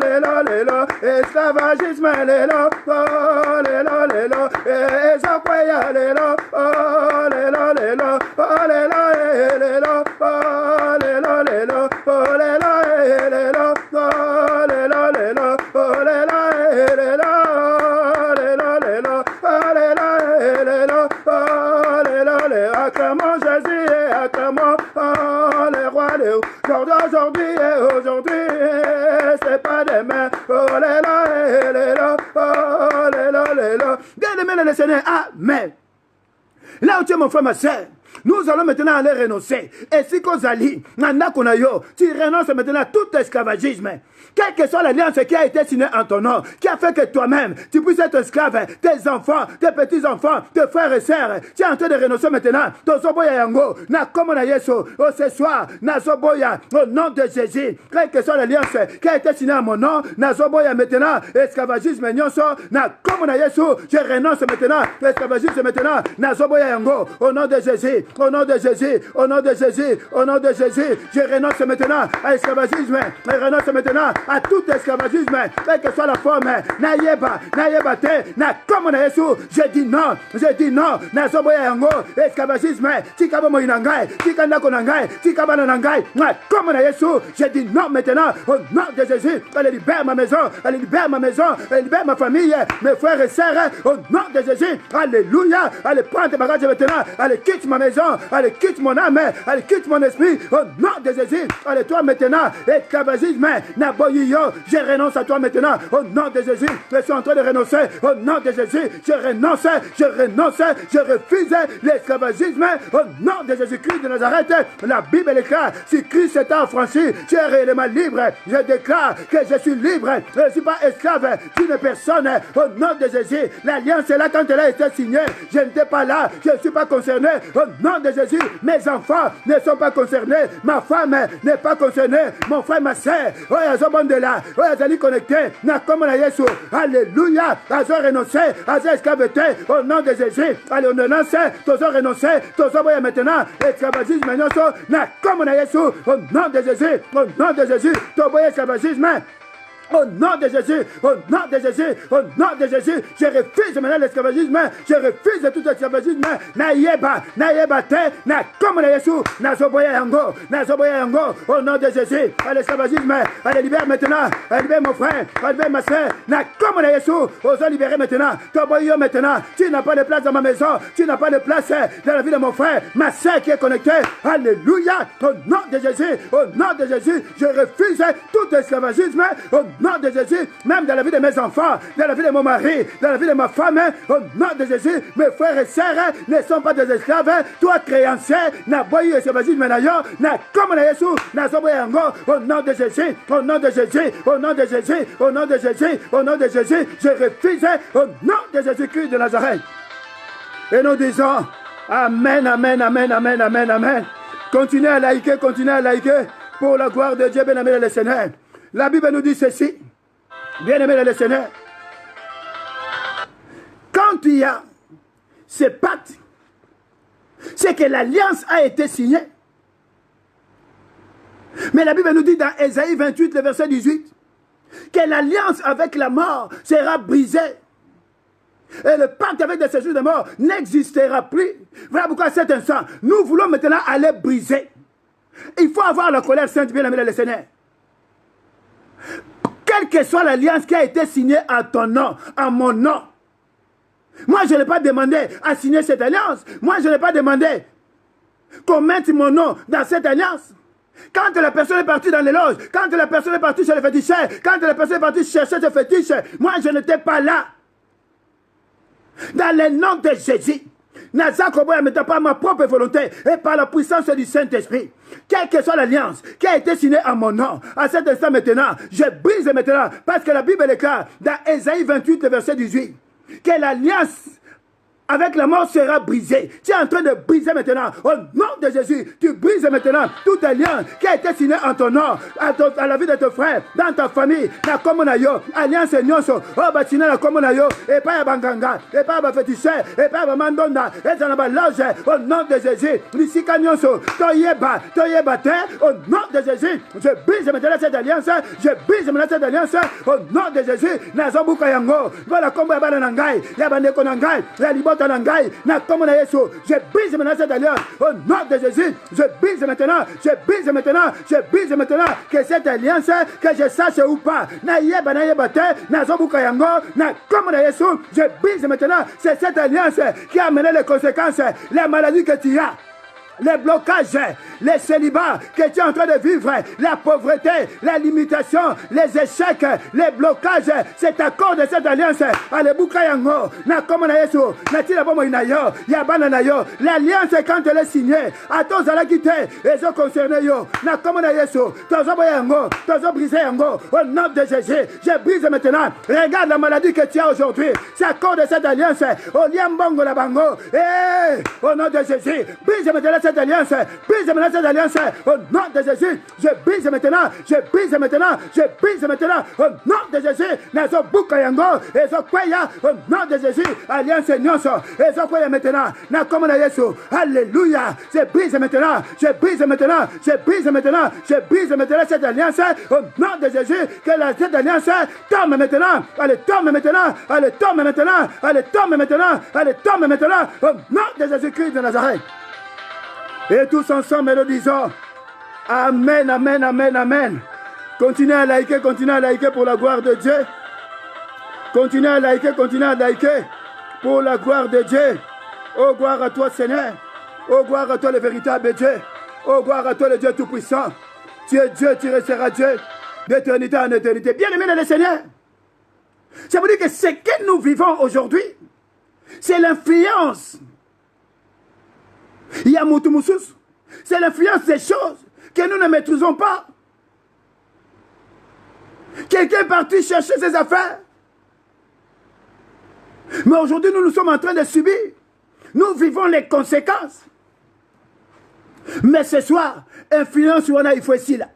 lelo, lelo, esclavagisme, lelo, lelo, lelo, Ezokwaya, lelo, lelo, lelo, lelo, lelo, lelo, lelo, lelo, lelo, lelo, lelo, acclamons Jésus et acclamons les rois de aujourd'hui et aujourd'hui, c'est pas demain. Oh là là, oh là là. Bien aimé le Seigneur, amen. Là où tu es mon frère, ma soeur, nous allons maintenant aller renoncer. Et si Kozali, tu renonces maintenant à tout esclavagisme. Quelle que soit l'alliance qui a été signée en ton nom, qui a fait que toi-même, tu puisses être esclave, tes enfants, tes petits-enfants, tes frères et sœurs, tu es en train de renoncer maintenant. Tozoboya yango, na comme na yeso, ce soir, na zoboya, au nom de Jésus. Quelle que soit l'alliance qui a été signée en mon nom, na zoboya maintenant, esclavagisme nyonso, na comme na yeso, je renonce maintenant, esclavagisme maintenant, na zoboya yango, au nom de Jésus, au nom de Jésus, au nom de Jésus, au nom de Jésus, je renonce maintenant à l'esclavagisme, je renonce maintenant à tout esclavagisme, quelle que soit la forme, naïeba te, na comme na yesu, je dis non, na zoboya yango, esclavagisme, tikaba mo inangai, tikanda konangai, tikaba nangai, na comme na yesu, je dis non maintenant, au nom de Jésus, elle libère ma maison, elle libère ma famille, mes frères et sœurs, au nom de Jésus, alléluia, allez prendre tes bagages maintenant, allez quitte ma maison, allez quitte mon âme, allez quitte mon esprit, au nom de Jésus, allez toi maintenant, esclavagisme, na je renonce à toi maintenant, au nom de Jésus, je suis en train de renoncer, au nom de Jésus, je renonce, je refuse l'esclavagisme, au nom de Jésus-Christ de Nazareth. La Bible est claire, si Christ est affranchi, tu es réellement libre, je déclare que je suis libre, je ne suis pas esclave d'une personne, au nom de Jésus, l'alliance est là quand elle a été signée, je n'étais pas là, je ne suis pas concerné, au nom de Jésus, mes enfants ne sont pas concernés, ma femme n'est pas concernée, mon frère, ma soeur, de là, azali connecté, na comme la Yesu, alléluia, azo renoncer, azo esclaveté, au nom de Jésus, allez, on renonce, tozo renoncer, tozo boya maintenant, esclavagisme, na comme la Yesu, au nom de Jésus, au nom de Jésus, to boya esclavagisme. Au nom de Jésus, au nom de Jésus, au nom de Jésus, je refuse maintenant l'esclavagisme, je refuse tout esclavagisme, naïeba te, na comme la Yesu, na zoboya yango, au nom de Jésus, à l'esclavagisme, allez libère maintenant, allez libère mon frère, allez libère ma soeur, na comme la Yesu, osons libérer maintenant, toboyo maintenant, tu n'as pas de place dans ma maison, tu n'as pas de place dans la vie de mon frère, ma soeur qui est connectée, alléluia, au nom de Jésus, je refuse tout esclavagisme, au nom de Jésus, même dans la vie de mes enfants, dans la vie de mon mari, dans la vie de ma femme, au nom de Jésus, mes frères et sœurs ne sont pas des esclaves, toi créancier, n'a boyi esclavagisme na yo, na comme na Yesu, na zobo yango, au nom de Jésus, au nom de Jésus, au nom de Jésus, au nom de Jésus, au nom de Jésus, je refuse au nom de Jésus-Christ de Nazareth. Et nous disons, amen, amen, amen, amen, amen, amen. Continuez à liker pour la gloire de Dieu, bien-aimé le Seigneur. La Bible nous dit ceci, bien-aimé le Seigneur. Quand il y a ces pactes, c'est que l'alliance a été signée. Mais la Bible nous dit dans Ésaïe 28, le verset 18, que l'alliance avec la mort sera brisée. Et le pacte avec des séjours de mort n'existera plus. Voilà pourquoi à cet instant, nous voulons maintenant aller briser. Il faut avoir la colère sainte, bien aimé le Seigneur. Quelle que soit l'alliance qui a été signée à ton nom, à mon nom. Moi, je n'ai pas demandé à signer cette alliance. Moi, je n'ai pas demandé qu'on mette mon nom dans cette alliance. Quand la personne est partie dans les loges, quand la personne est partie chez le féticheur, quand la personne est partie chercher ce fétiche, moi, je n'étais pas là. Dans le nom de Jésus, Nazak ne mettant pas ma propre volonté et par la puissance du Saint-Esprit, quelle que soit l'alliance qui a été signée à mon nom, à cet instant maintenant, je brise maintenant, parce que la Bible déclare dans Ésaïe 28, verset 18, que l'alliance avec la mort sera brisée. Tu es en train de briser maintenant. Au nom de Jésus, tu brises maintenant toute alliance qui a été signée en ton nom, à la vie de ton frère, dans ta famille, la communayo, alliance nyonso, oh batina la communayo, et pas à Banganga, et pas à féticheur, et pas à Mandonda, et dans la loge, au nom de Jésus, Lissika nyonso, toyeba terre, au nom de Jésus, je brise maintenant cette alliance, je brise maintenant cette alliance, au nom de Jésus, Nazobuka yango, voilà comme Yabana Nangai, Yabaneko Nangai, la libo je brise maintenant cette alliance au nom de Jésus. Je brise maintenant que cette alliance, que je sache ou pas, je brise maintenant, c'est cette alliance qui a amené les conséquences, les maladies que tu as. Les blocages, les célibats que tu es en train de vivre, la pauvreté, la limitation, les échecs, les blocages, c'est à cause de cette alliance. L'alliance, quand elle est signée, à tous à la quitter, ils ont concerné yo. Au nom de Jésus, je brise maintenant. Regarde la maladie que tu as aujourd'hui. C'est à cause de cette alliance. Au liambongo la bango. Au nom de Jésus, brise maintenant cette alliance, brise maintenant cette alliance, au nom de Jésus, je brise maintenant, au nom de Jésus, nazo buka yango, ezo kwaya, au nom de Jésus, alliance nyonso, ezo kwaya maintenant, na comme na Yesu, alléluia, je brise maintenant cette alliance, au nom de Jésus, que cette alliance tombe maintenant, elle tombe maintenant, au nom de Jésus-Christ de Nazareth. Et tous ensemble, nous disons Amen, Amen, Amen, Amen. Continuez à liker pour la gloire de Dieu. Continuez à liker pour la gloire de Dieu. Oh, gloire à toi, Seigneur. Oh, gloire à toi, le véritable Dieu. Oh, gloire à toi, le Dieu tout-puissant. Tu es Dieu, tu resteras Dieu d'éternité en éternité. Bien-aimé le Seigneur, ça veut dire que ce que nous vivons aujourd'hui, c'est l'influence. C'est l'influence des choses que nous ne maîtrisons pas. Quelqu'un est parti chercher ses affaires. Mais aujourd'hui, nous sommes en train de subir. Nous vivons les conséquences. Mais ce soir, influence, il faut ici là.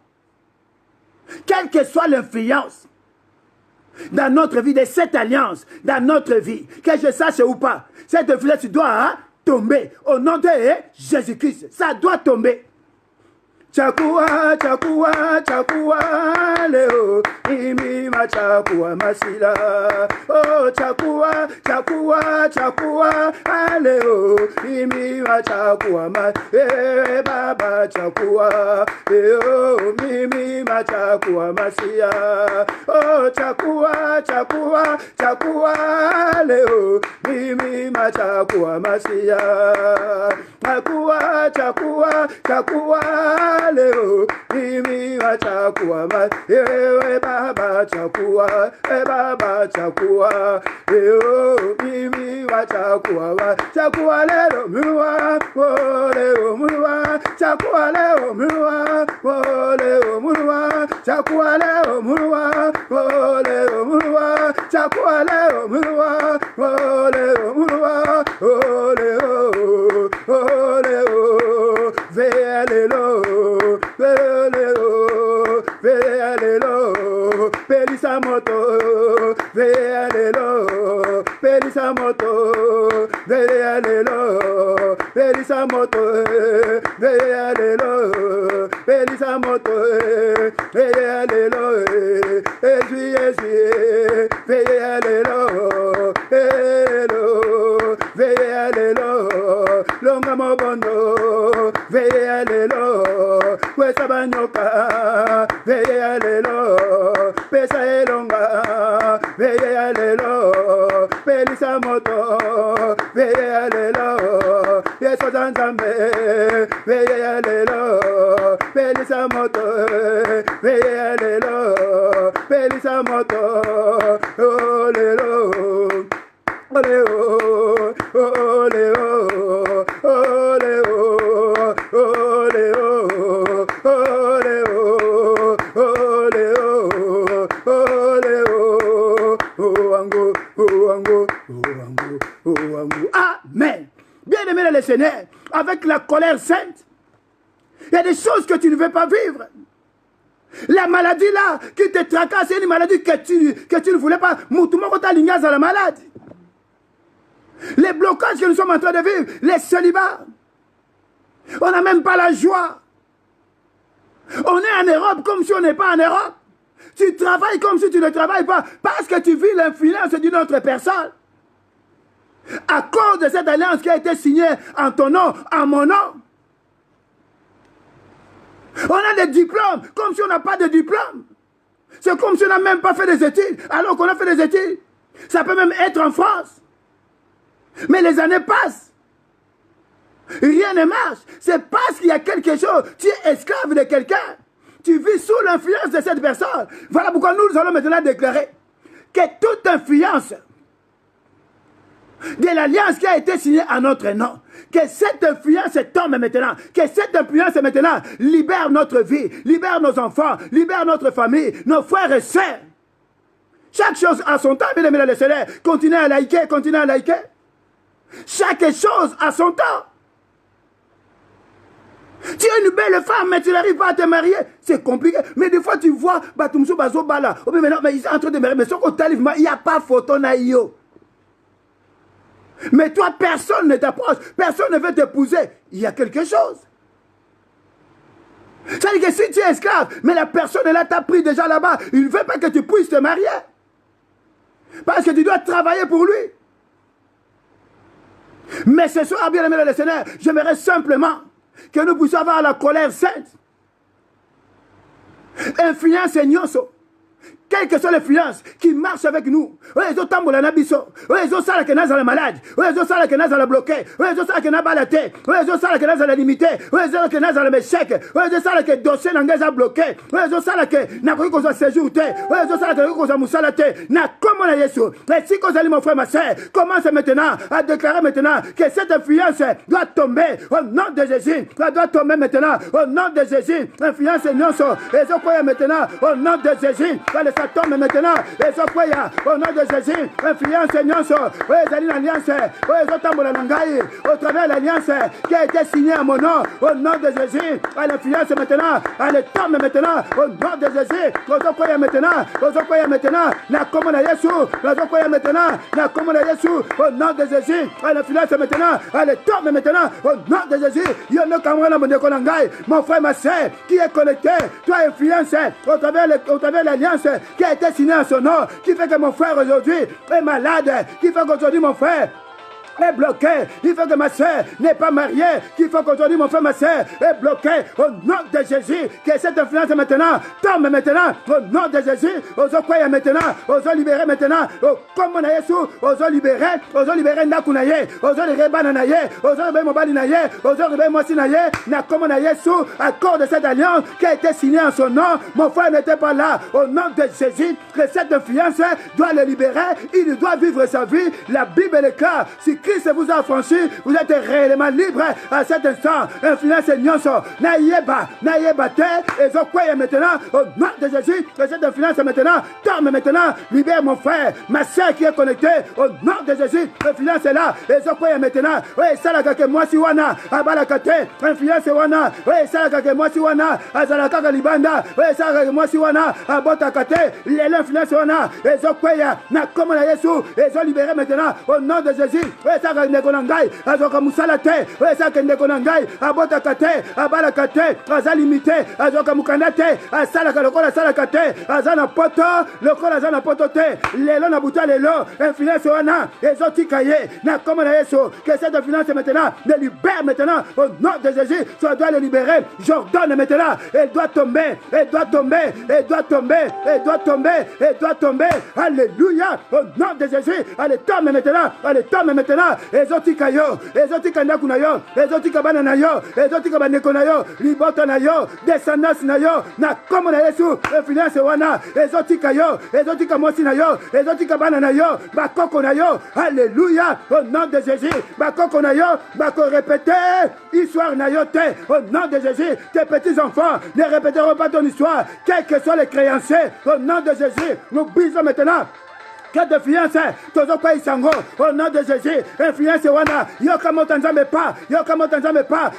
Quelle que soit l'influence dans notre vie, de cette alliance, dans notre vie, que je sache ou pas, cette influence doit tomber au nom de Jésus-Christ. Ça doit tomber. Chakua, leo, imi machakua masila. Oh, chakua, leo, imi machakua masila. Baba chakua, leo, imi machakua masila. Oh, chakua, leo, imi machakua masila. Chakua, leo, mimi wachakua ma, baba chakua, leo, mimi wachakua ma, chakua leo, murua, leo, murua, chakua leo, murua, leo, murua, chakua leo, murua, leo, murua, chakua leo, murua, leo, murua, leo, velelo, pelisa moto, velelo, Belisa moto, veye alelo, Belisa moto, veye alelo, Jésus, veye alelo, Elo, veye alelo, Longa mobondo, veye alelo, Wesa banyoka, veye alelo, Pesa elonga, veye alelo, Belisa moto, veye alelo, Yeso zanzambe, veye alelo, Belisa moto, veye alelo, Belisa moto, olelo, oleo, oleo, oleo, oleo, oleo, oleo, oleo, oango, oango, oango, oango. Amen. Bien-aimé le Seigneur, avec la colère sainte, il y a des choses que tu ne veux pas vivre. La maladie là qui te tracasse, c'est une maladie que tu ne voulais pas. Moutouma kota lingaza la maladie. Les blocages que nous sommes en train de vivre, les célibats. On n'a même pas la joie. On est en Europe comme si on n'est pas en Europe. Tu travailles comme si tu ne travailles pas parce que tu vis l'influence d'une autre personne. À cause de cette alliance qui a été signée en ton nom, en mon nom. On a des diplômes comme si on n'a pas de diplôme. C'est comme si on n'a même pas fait des études alors qu'on a fait des études. Ça peut même être en France. Mais les années passent. Rien ne marche. C'est parce qu'il y a quelque chose. Tu es esclave de quelqu'un. Tu vis sous l'influence de cette personne. Voilà pourquoi nous allons maintenant déclarer que toute influence de l'alliance qui a été signée à notre nom, que cette influence tombe maintenant, que cette influence maintenant libère notre vie, libère nos enfants, libère notre famille, nos frères et sœurs. Chaque chose a son temps, bien aimé le Seigneur. Continuez à liker, continuez à liker. Chaque chose a son temps. Tu es une belle femme, mais tu n'arrives pas à te marier. C'est compliqué. Mais des fois, tu vois, Batumso Bazo Bala. Oh, mais ils sont en train de marier. Mais il n'y a pas photo naïo. Mais toi, personne ne t'approche. Personne ne veut t'épouser. Il y a quelque chose. C'est-à-dire que si tu es esclave, mais la personne là t'a pris déjà là-bas, il ne veut pas que tu puisses te marier. Parce que tu dois travailler pour lui. Mais ce soir, bien aimé le Seigneur, j'aimerais simplement que nous puissions avoir la colère sainte. Influence et nyonso. Quelles que soient les finances qui marchent avec nous. Les autres tambours la nabiso. Les autres salles qui naissent dans la malade. Les autres salles qui naissent dans la bloquée. Les autres salles qui naissent dans la tête. Les autres salles qui naissent dans la limité. Les autres qui naissent dans le méchec. Les autres salles qui dossier n'engagent à bloquer. Les autres salles qui n'a pas eu qu'on soit séjour. Les autres salles qui n'a pas eu qu'on soit moussalate. N'a comment la Yesu. Et si qu'on mon frère, ma soeur, commence maintenant à déclarer maintenant que cette influence doit tomber au nom de Jésus. Elle doit tomber maintenant au nom de Jésus. Influence et non so. Et ça quoi maintenant au nom de Jésus. Ça tombe maintenant, et ça quoi au nom de Jésus, influence et nyonso, l'alliance, au travers de l'alliance qui a été signée à mon nom, au nom de Jésus, l'influence maintenant, elle tombe maintenant, au nom de Jésus, au quoi maintenant, la commune à Yesu, la commune à Yesu, au nom de Jésus, l'influence maintenant, elle tombe maintenant, au nom de Jésus, mon frère, ma soeur, qui est connecté, toi influence, au travers de l'alliance, qui a été signé en son nom, qui fait que mon frère aujourd'hui est malade, qui fait qu'aujourd'hui mon frère est bloqué, il faut que ma soeur n'est pas mariée, qu'il faut qu'aujourd'hui mon frère, ma soeur est bloqué au nom de Jésus, que cette influence maintenant tombe maintenant au nom de Jésus, osons croire maintenant, osons libérer maintenant, comme on a Yesu, osons libérer Nakunaye, osons libérer Bananaye, osons libérer Mobalinaye, osons libérer Mosinaye, na comme on a Yesu, à cause de cette alliance qui a été signée en son nom, mon frère n'était pas là, au nom de Jésus, que cette influence doit le libérer, il doit vivre sa vie, la Bible est claire, si Christ vous a affranchi, vous êtes réellement libre à cet instant. Influence et nyonso, naïeba te, et je crois maintenant, au nom de Jésus, que cette influence maintenant, tombe maintenant, libère mon frère, ma soeur qui est connectée, au nom de Jésus, influence est là, et je crois maintenant, oui, salaka que moi si wana, abalakate, influence wana, oui, salaka que moi si wana, azalaka libanda, oui, salaka que moi si wana, abotakate, l'influence wana, et je crois, na comme la Yesu, et je libéré maintenant, au nom de Jésus, esaka ndeko na ngai azoka musala te esaka ndeko na ngai abotaka te abalaka te aza limite azoka mukanda te asalaka lokola asalaka te aza na poto lokola aza na poto te lelo na buta lelo influence wana ezotika ye na kombo na Yesu que cette influence maintenant le libère maintenant au nom de Jésus. Tu dois le libérer. J'ordonne maintenant, elle doit tomber, elle doit tomber, elle doit tomber, elle doit tomber, elle doit tomber. Alléluia, au nom de Jésus. Allez, tombe maintenant, allez, tombe maintenant. Ezotika yo, ezotika ndaku na yo, ezotika bana na yo, ezotika bandeko na yo, liboto na yo, descendance na yo, na kombo na Yesu, influence wana, ezotika yo, ezotika mosi na yo, ezotika bana na yo, bakoko na yo. Alléluia, au nom de Jésus. Bakoko na yo, bako répéter histoire na yo te. Au nom de Jésus, tes petits enfants ne répéteront pas ton histoire, quels que soient les créanciers. Au nom de Jésus, nous brisons maintenant. Que de fiancé, tozo kwa isango, au nom de Jésus, influence wana, yoka motanzambe pas,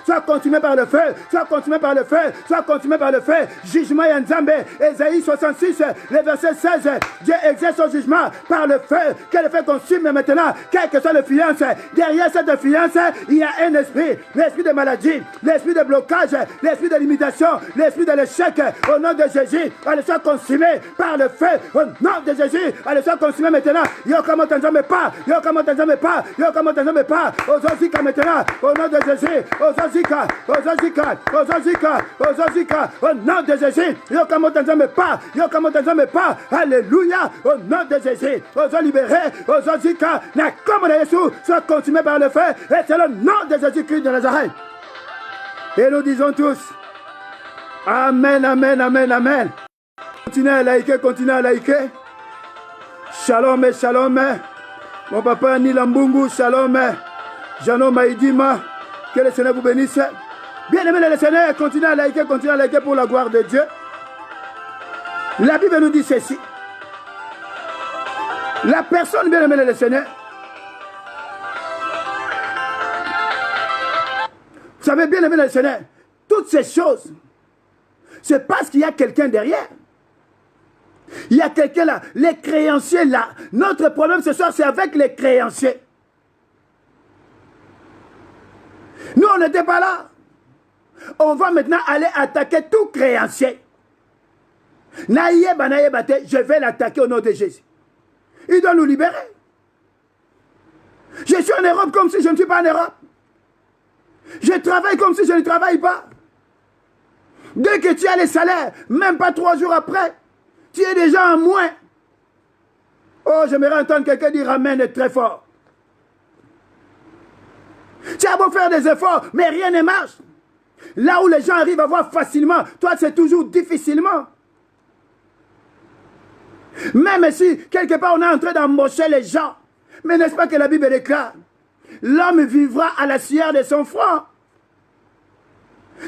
soit consumé par le feu, soit consumé par le feu, soit consumé par le feu, jugement yanzambe, Ésaïe 66, le verset 16, Dieu exerce son jugement par le feu, que le feu consume maintenant, quel que soit le fiancé, derrière cette fiancé, il y a un esprit, l'esprit de maladie, l'esprit de blocage, l'esprit de limitation, l'esprit de l'échec, au nom de Jésus, allez soit consumé par le feu, au nom de Jésus, allez soit consumé maintenant, yokamo tanzame pas, ozozika maintenant, au nom de Jésus, ozozika, au nom de Jésus, yokamo tanzame pas, alléluia, au nom de Jésus, ozo libéré, ozozika, na comme de Jésus, soit consumé par le feu, et c'est le nom de Jésus-Christ de Nazareth. Et nous disons tous, amen, amen, amen, amen. Continuez à liker. Shalom, shalom. Mon papa Nilambungu, shalom. Jano Maïdima, que le Seigneur vous bénisse. Bien aimé le Seigneur, continuez à liker pour la gloire de Dieu. La Bible nous dit ceci. La personne, bien aimé le Seigneur, vous savez, bien aimé le Seigneur, toutes ces choses, c'est parce qu'il y a quelqu'un derrière. Il y a quelqu'un là, les créanciers là. Notre problème ce soir, c'est avec les créanciers. Nous, on n'était pas là. On va maintenant aller attaquer tout créancier. Je vais l'attaquer au nom de Jésus. Il doit nous libérer. Je suis en Europe comme si je ne suis pas en Europe. Je travaille comme si je ne travaille pas. Dès que tu as les salaires, même pas 3 jours après, tu es déjà en moins. Oh, j'aimerais entendre quelqu'un dire amen très fort. Tu as beau faire des efforts, mais rien ne marche. Là où les gens arrivent à voir facilement, toi c'est toujours difficilement. Même si quelque part on est en train d'embaucher les gens, mais n'est-ce pas que la Bible déclare, l'homme vivra à la sueur de son front.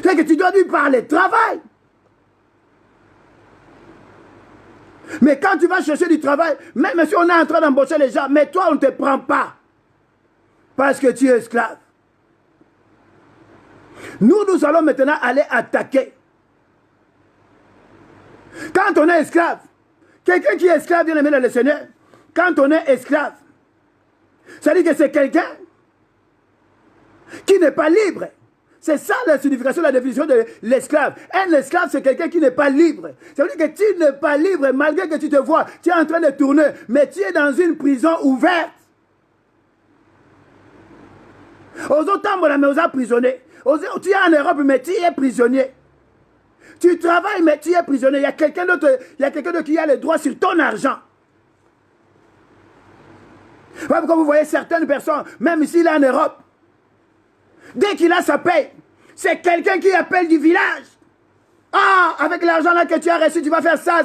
C'est que tu dois lui parler travail. Mais quand tu vas chercher du travail, même si on est en train d'embaucher les gens, mais toi on ne te prend pas. Parce que tu es esclave. Nous allons maintenant aller attaquer. Quand on est esclave, quelqu'un qui est esclave, bien aimé le Seigneur, quand on est esclave, ça veut dire que c'est quelqu'un qui n'est pas libre. C'est ça la signification, la définition de l'esclave. Un esclave, c'est quelqu'un qui n'est pas libre. Ça veut dire que tu n'es pas libre, malgré que tu te vois, tu es en train de tourner, mais tu es dans une prison ouverte. Aux autres, mais aux prisonniers. Tu es en Europe, mais tu es prisonnier. Tu travailles, mais tu es prisonnier. Il y a quelqu'un d'autre qui a le droit sur ton argent. Ouais, pourquoi vous voyez certaines personnes, même ici, là en Europe, dès qu'il a sa paye, c'est quelqu'un qui appelle du village. Ah, avec l'argent là que tu as reçu, tu vas faire ça.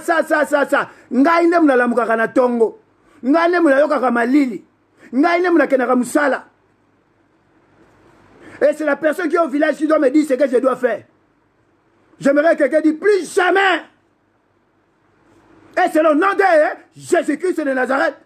Ngaïne muna la mukaka na tongo. Ngaïne muna yokaka malili. Ngaïne muna kenaka musala. Et c'est la personne qui est au village qui doit me dire ce que je dois faire. J'aimerais que quelqu'un dise plus jamais. Et c'est le nom de Jésus-Christ de Nazareth.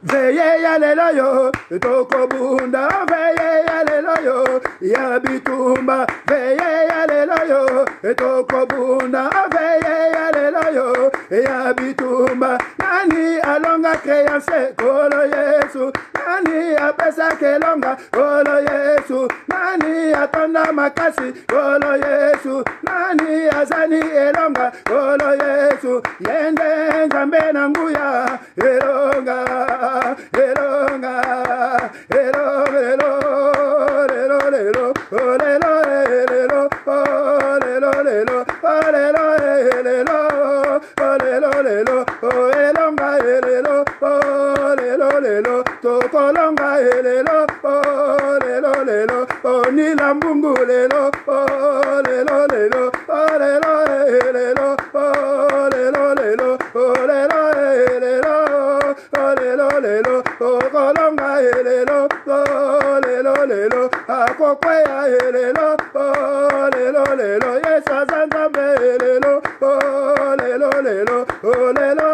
Veye ya lelo yo, toko bunda. Veye ya lelo yo, ya bitumba. Veye ya lelo yo, toko bunda. Veye ya lelo yo, ya bitumba. Nani alonga créance, kolo Yesu. Nani apesa kelonga, kolo Yesu. Nani atonda makasi, kolo Yesu. Nani azani elonga, kolo Yesu. Yende nzambe na nguya, elonga, elonga, elonga, elonga, elonga, tokolonga elelo oh lelo lelo oh ni lambungu lelo oh lelo lelo oh lelo lelo oh lelo lelo oh lelo lelo oh lelo lelo oh kolonga elelo oh lelo lelo akokwe elelo oh lelo lelo yesa zanzambe elelo oh lelo lelo oh lelo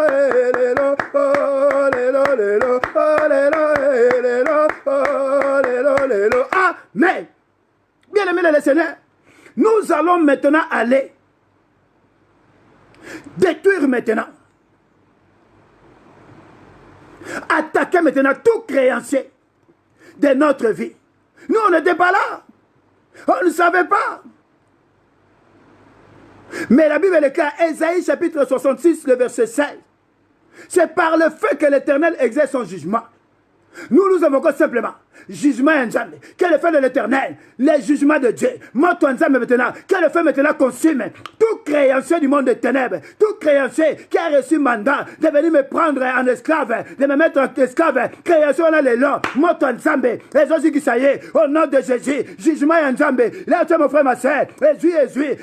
lelo oh lelo lelo oh lelo lelo oh lelo lelo. Amen. Bien aimé le Seigneur, nous allons maintenant aller détruire maintenant, attaquer maintenant tout créancier de notre vie. Nous on n'était pas là, on ne savait pas. Mais la Bible est claire, Ésaïe chapitre 66, le verset 16. C'est par le feu que l'Éternel exerce son jugement. Nous invoquons simplement jugement Nzambe. Quel est le feu de l'Éternel? Les jugements de Dieu. Moto Nzambe maintenant. Quel est le feu maintenant consume tout créancier du monde des ténèbres. Tout créancier qui a reçu mandat de venir me prendre en esclave, de me mettre en esclave. Création on a les lois. Moto Nzambe. Les autres qui ça y est. Au nom de Jésus. Jugement Nzambe. Là tu es mon frère, ma soeur. Jésus.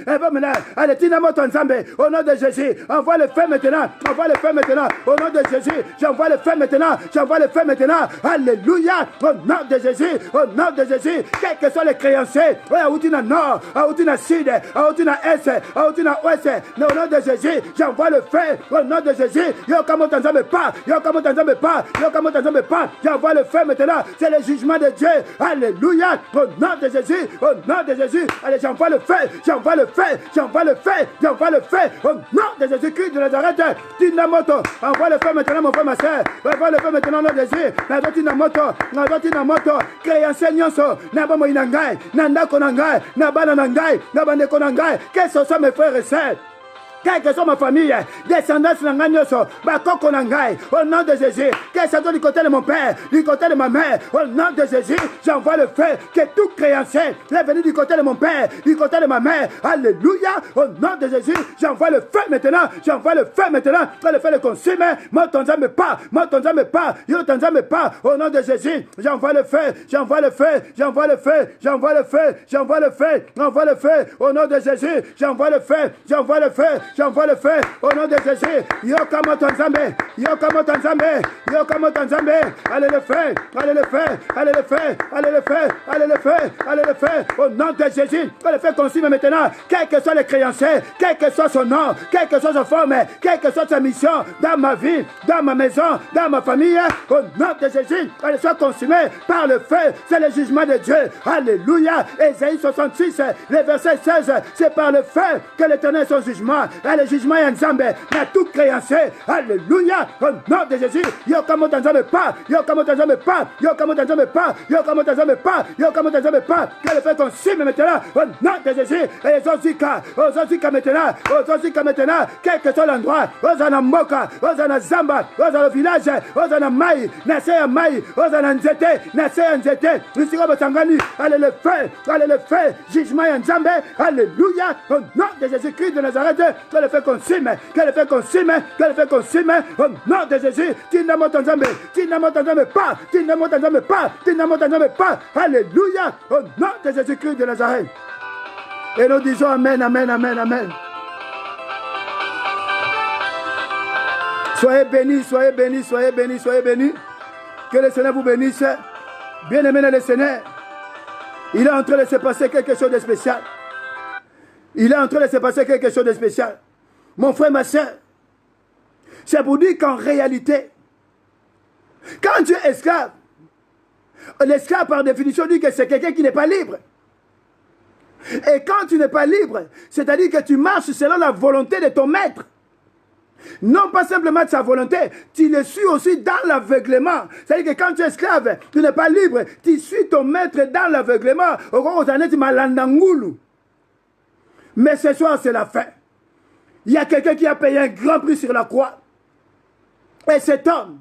Allez, Tina Moto Nzambe. Au nom de Jésus. Envoie le feu maintenant. Envoie le feu maintenant. Au nom de Jésus. J'envoie le feu maintenant. J'envoie le feu maintenant. Alléluia. Au nom de Jésus, au nom de Jésus, quels que soient les créanciers, Aoutina Nord, Aoutina Sud, Aoutina Est, Aoutina Ouest, au nom de Jésus, j'envoie le feu, au nom de Jésus, Yokamotanzambe pas, Yokamotanzambe pas, Yokamotanzambe pas, j'envoie le feu maintenant, c'est le jugement de Dieu, alléluia, au nom de Jésus, au nom de Jésus, allez, j'envoie le feu, j'envoie le feu, j'envoie le feu, j'envoie le feu, au nom de Jésus-Christ de Nazareth, Tinamoto, envoie le feu maintenant, mon frère, ma soeur, envoie le feu maintenant, au nom de Jésus, Tinamoto, créancier nyonso na ba moina ngai na ndako na ngai na bana na ngai na bandeko na ngai, que ce soit mes frères et sœurs, quelle que soit ma famille, descendance na ngai nyonso bakoko na ngai, au nom de Jésus, que ce soit du côté de mon père, du côté de ma mère, au nom de Jésus, j'envoie le feu, que tout créancier est venu du côté de mon père, du côté de ma mère, alléluia, au nom de Jésus, j'envoie le feu maintenant, j'envoie le feu maintenant, que le feu le consume, moi ton Nzambe pas, yo ton Nzambe pas, au nom de Jésus, j'envoie le feu, j'envoie le feu, j'envoie le feu, j'envoie le feu, j'envoie le feu, j'envoie le feu, au nom de Jésus, j'envoie le feu, j'envoie le feu, j'envoie le feu, au nom de Jésus, Yokamoto Nzambe, Yokamoto Nzambe, Yokamoto Nzambe, allez le feu, allez le feu, allez le feu, allez le feu, allez le feu, allez le feu, au nom de Jésus, que le feu consume maintenant, quels que soient les créanciers, quel que soit son nom, quelle que soit sa forme, quelle que soit sa mission, dans ma vie, dans ma maison, dans ma famille, au nom de Jésus, qu'elle soit consumée par le feu, c'est le jugement de Dieu, alléluia, Ésaïe 66, le verset 16, c'est par le feu que l'Éternel son jugement, et le jugement est Nzambe, dans tout créancier, alléluia, au nom de Jésus, Yokamoto Nzambe pas, Yokamoto Nzambe pas, Yokamoto Nzambe pas, Yokamoto Nzambe pas, Yokamoto Nzambe pas, que le feu consume maintenant, au nom de Jésus, et les Ozika maintenant, quel que soit l'endroit, Ozana Moka, Ozana Zamba, Ozana village, Ozana Mai, Naseya Mai, Ozana Nzete, Naseya Nzete, Lusirobo Tangani, allez le feu, jugement et Nzambe, alléluia, au nom de Jésus-Christ de Nazareth, que le feu consume, que le feu consume, que le feu consume, au nom de Jésus, Tinamoto Nzambe pas, Tinamoto Nzambe pas, Tinamoto Nzambe pas, alléluia, au nom de Jésus-Christ de Nazareth. Et nous disons Amen, Amen, Amen, Amen. Soyez bénis, soyez bénis, soyez bénis, soyez bénis. Que le Seigneur vous bénisse. Bien-aimé dans le Seigneur, il est en train de se passer quelque chose de spécial. Il est en train de se passer quelque chose de spécial. Mon frère, ma soeur, c'est pour dire qu'en réalité, Quand tu es esclave, l'esclave par définition dit que c'est quelqu'un qui n'est pas libre. Et quand tu n'es pas libre, c'est-à-dire que tu marches selon la volonté de ton maître. Non pas simplement de sa volonté, tu le suis aussi dans l'aveuglement. C'est-à-dire que quand tu es esclave, tu n'es pas libre, tu suis ton maître dans l'aveuglement. Mais ce soir, c'est la fin. Il y a quelqu'un qui a payé un grand prix sur la croix. Et cet homme,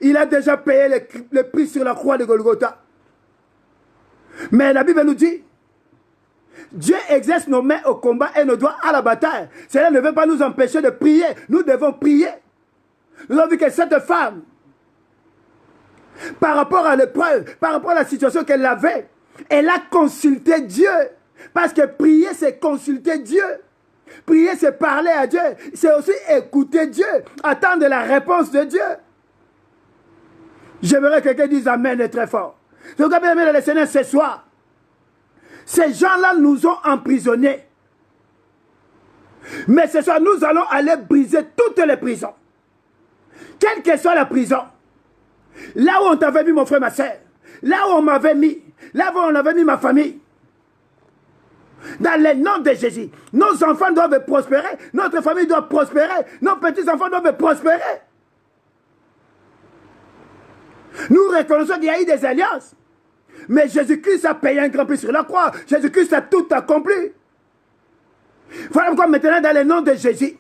il a déjà payé le prix sur la croix de Golgotha. Mais la Bible nous dit, Dieu exerce nos mains au combat et nos doigts à la bataille. Cela ne veut pas nous empêcher de prier. Nous devons prier. Nous avons vu que cette femme, par rapport à l'épreuve, par rapport à la situation qu'elle avait, elle a consulté Dieu. Parce que prier, c'est consulter Dieu. Prier, c'est parler à Dieu. C'est aussi écouter Dieu. Attendre la réponse de Dieu. J'aimerais que quelqu'un dise Amen très fort. Donc, bien aimé le Seigneur, ce soir, ces gens-là nous ont emprisonnés. Mais ce soir, nous allons aller briser toutes les prisons. Quelle que soit la prison. Là où on t'avait mis mon frère, ma soeur. Là où on m'avait mis. Là où on avait mis ma famille. Dans le nom de Jésus. Nos enfants doivent prospérer. Notre famille doit prospérer. Nos petits-enfants doivent prospérer. Nous reconnaissons qu'il y a eu des alliances. Mais Jésus-Christ a payé un grand prix sur la croix. Jésus-Christ a tout accompli. Voilà pourquoi maintenant, dans le nom de Jésus,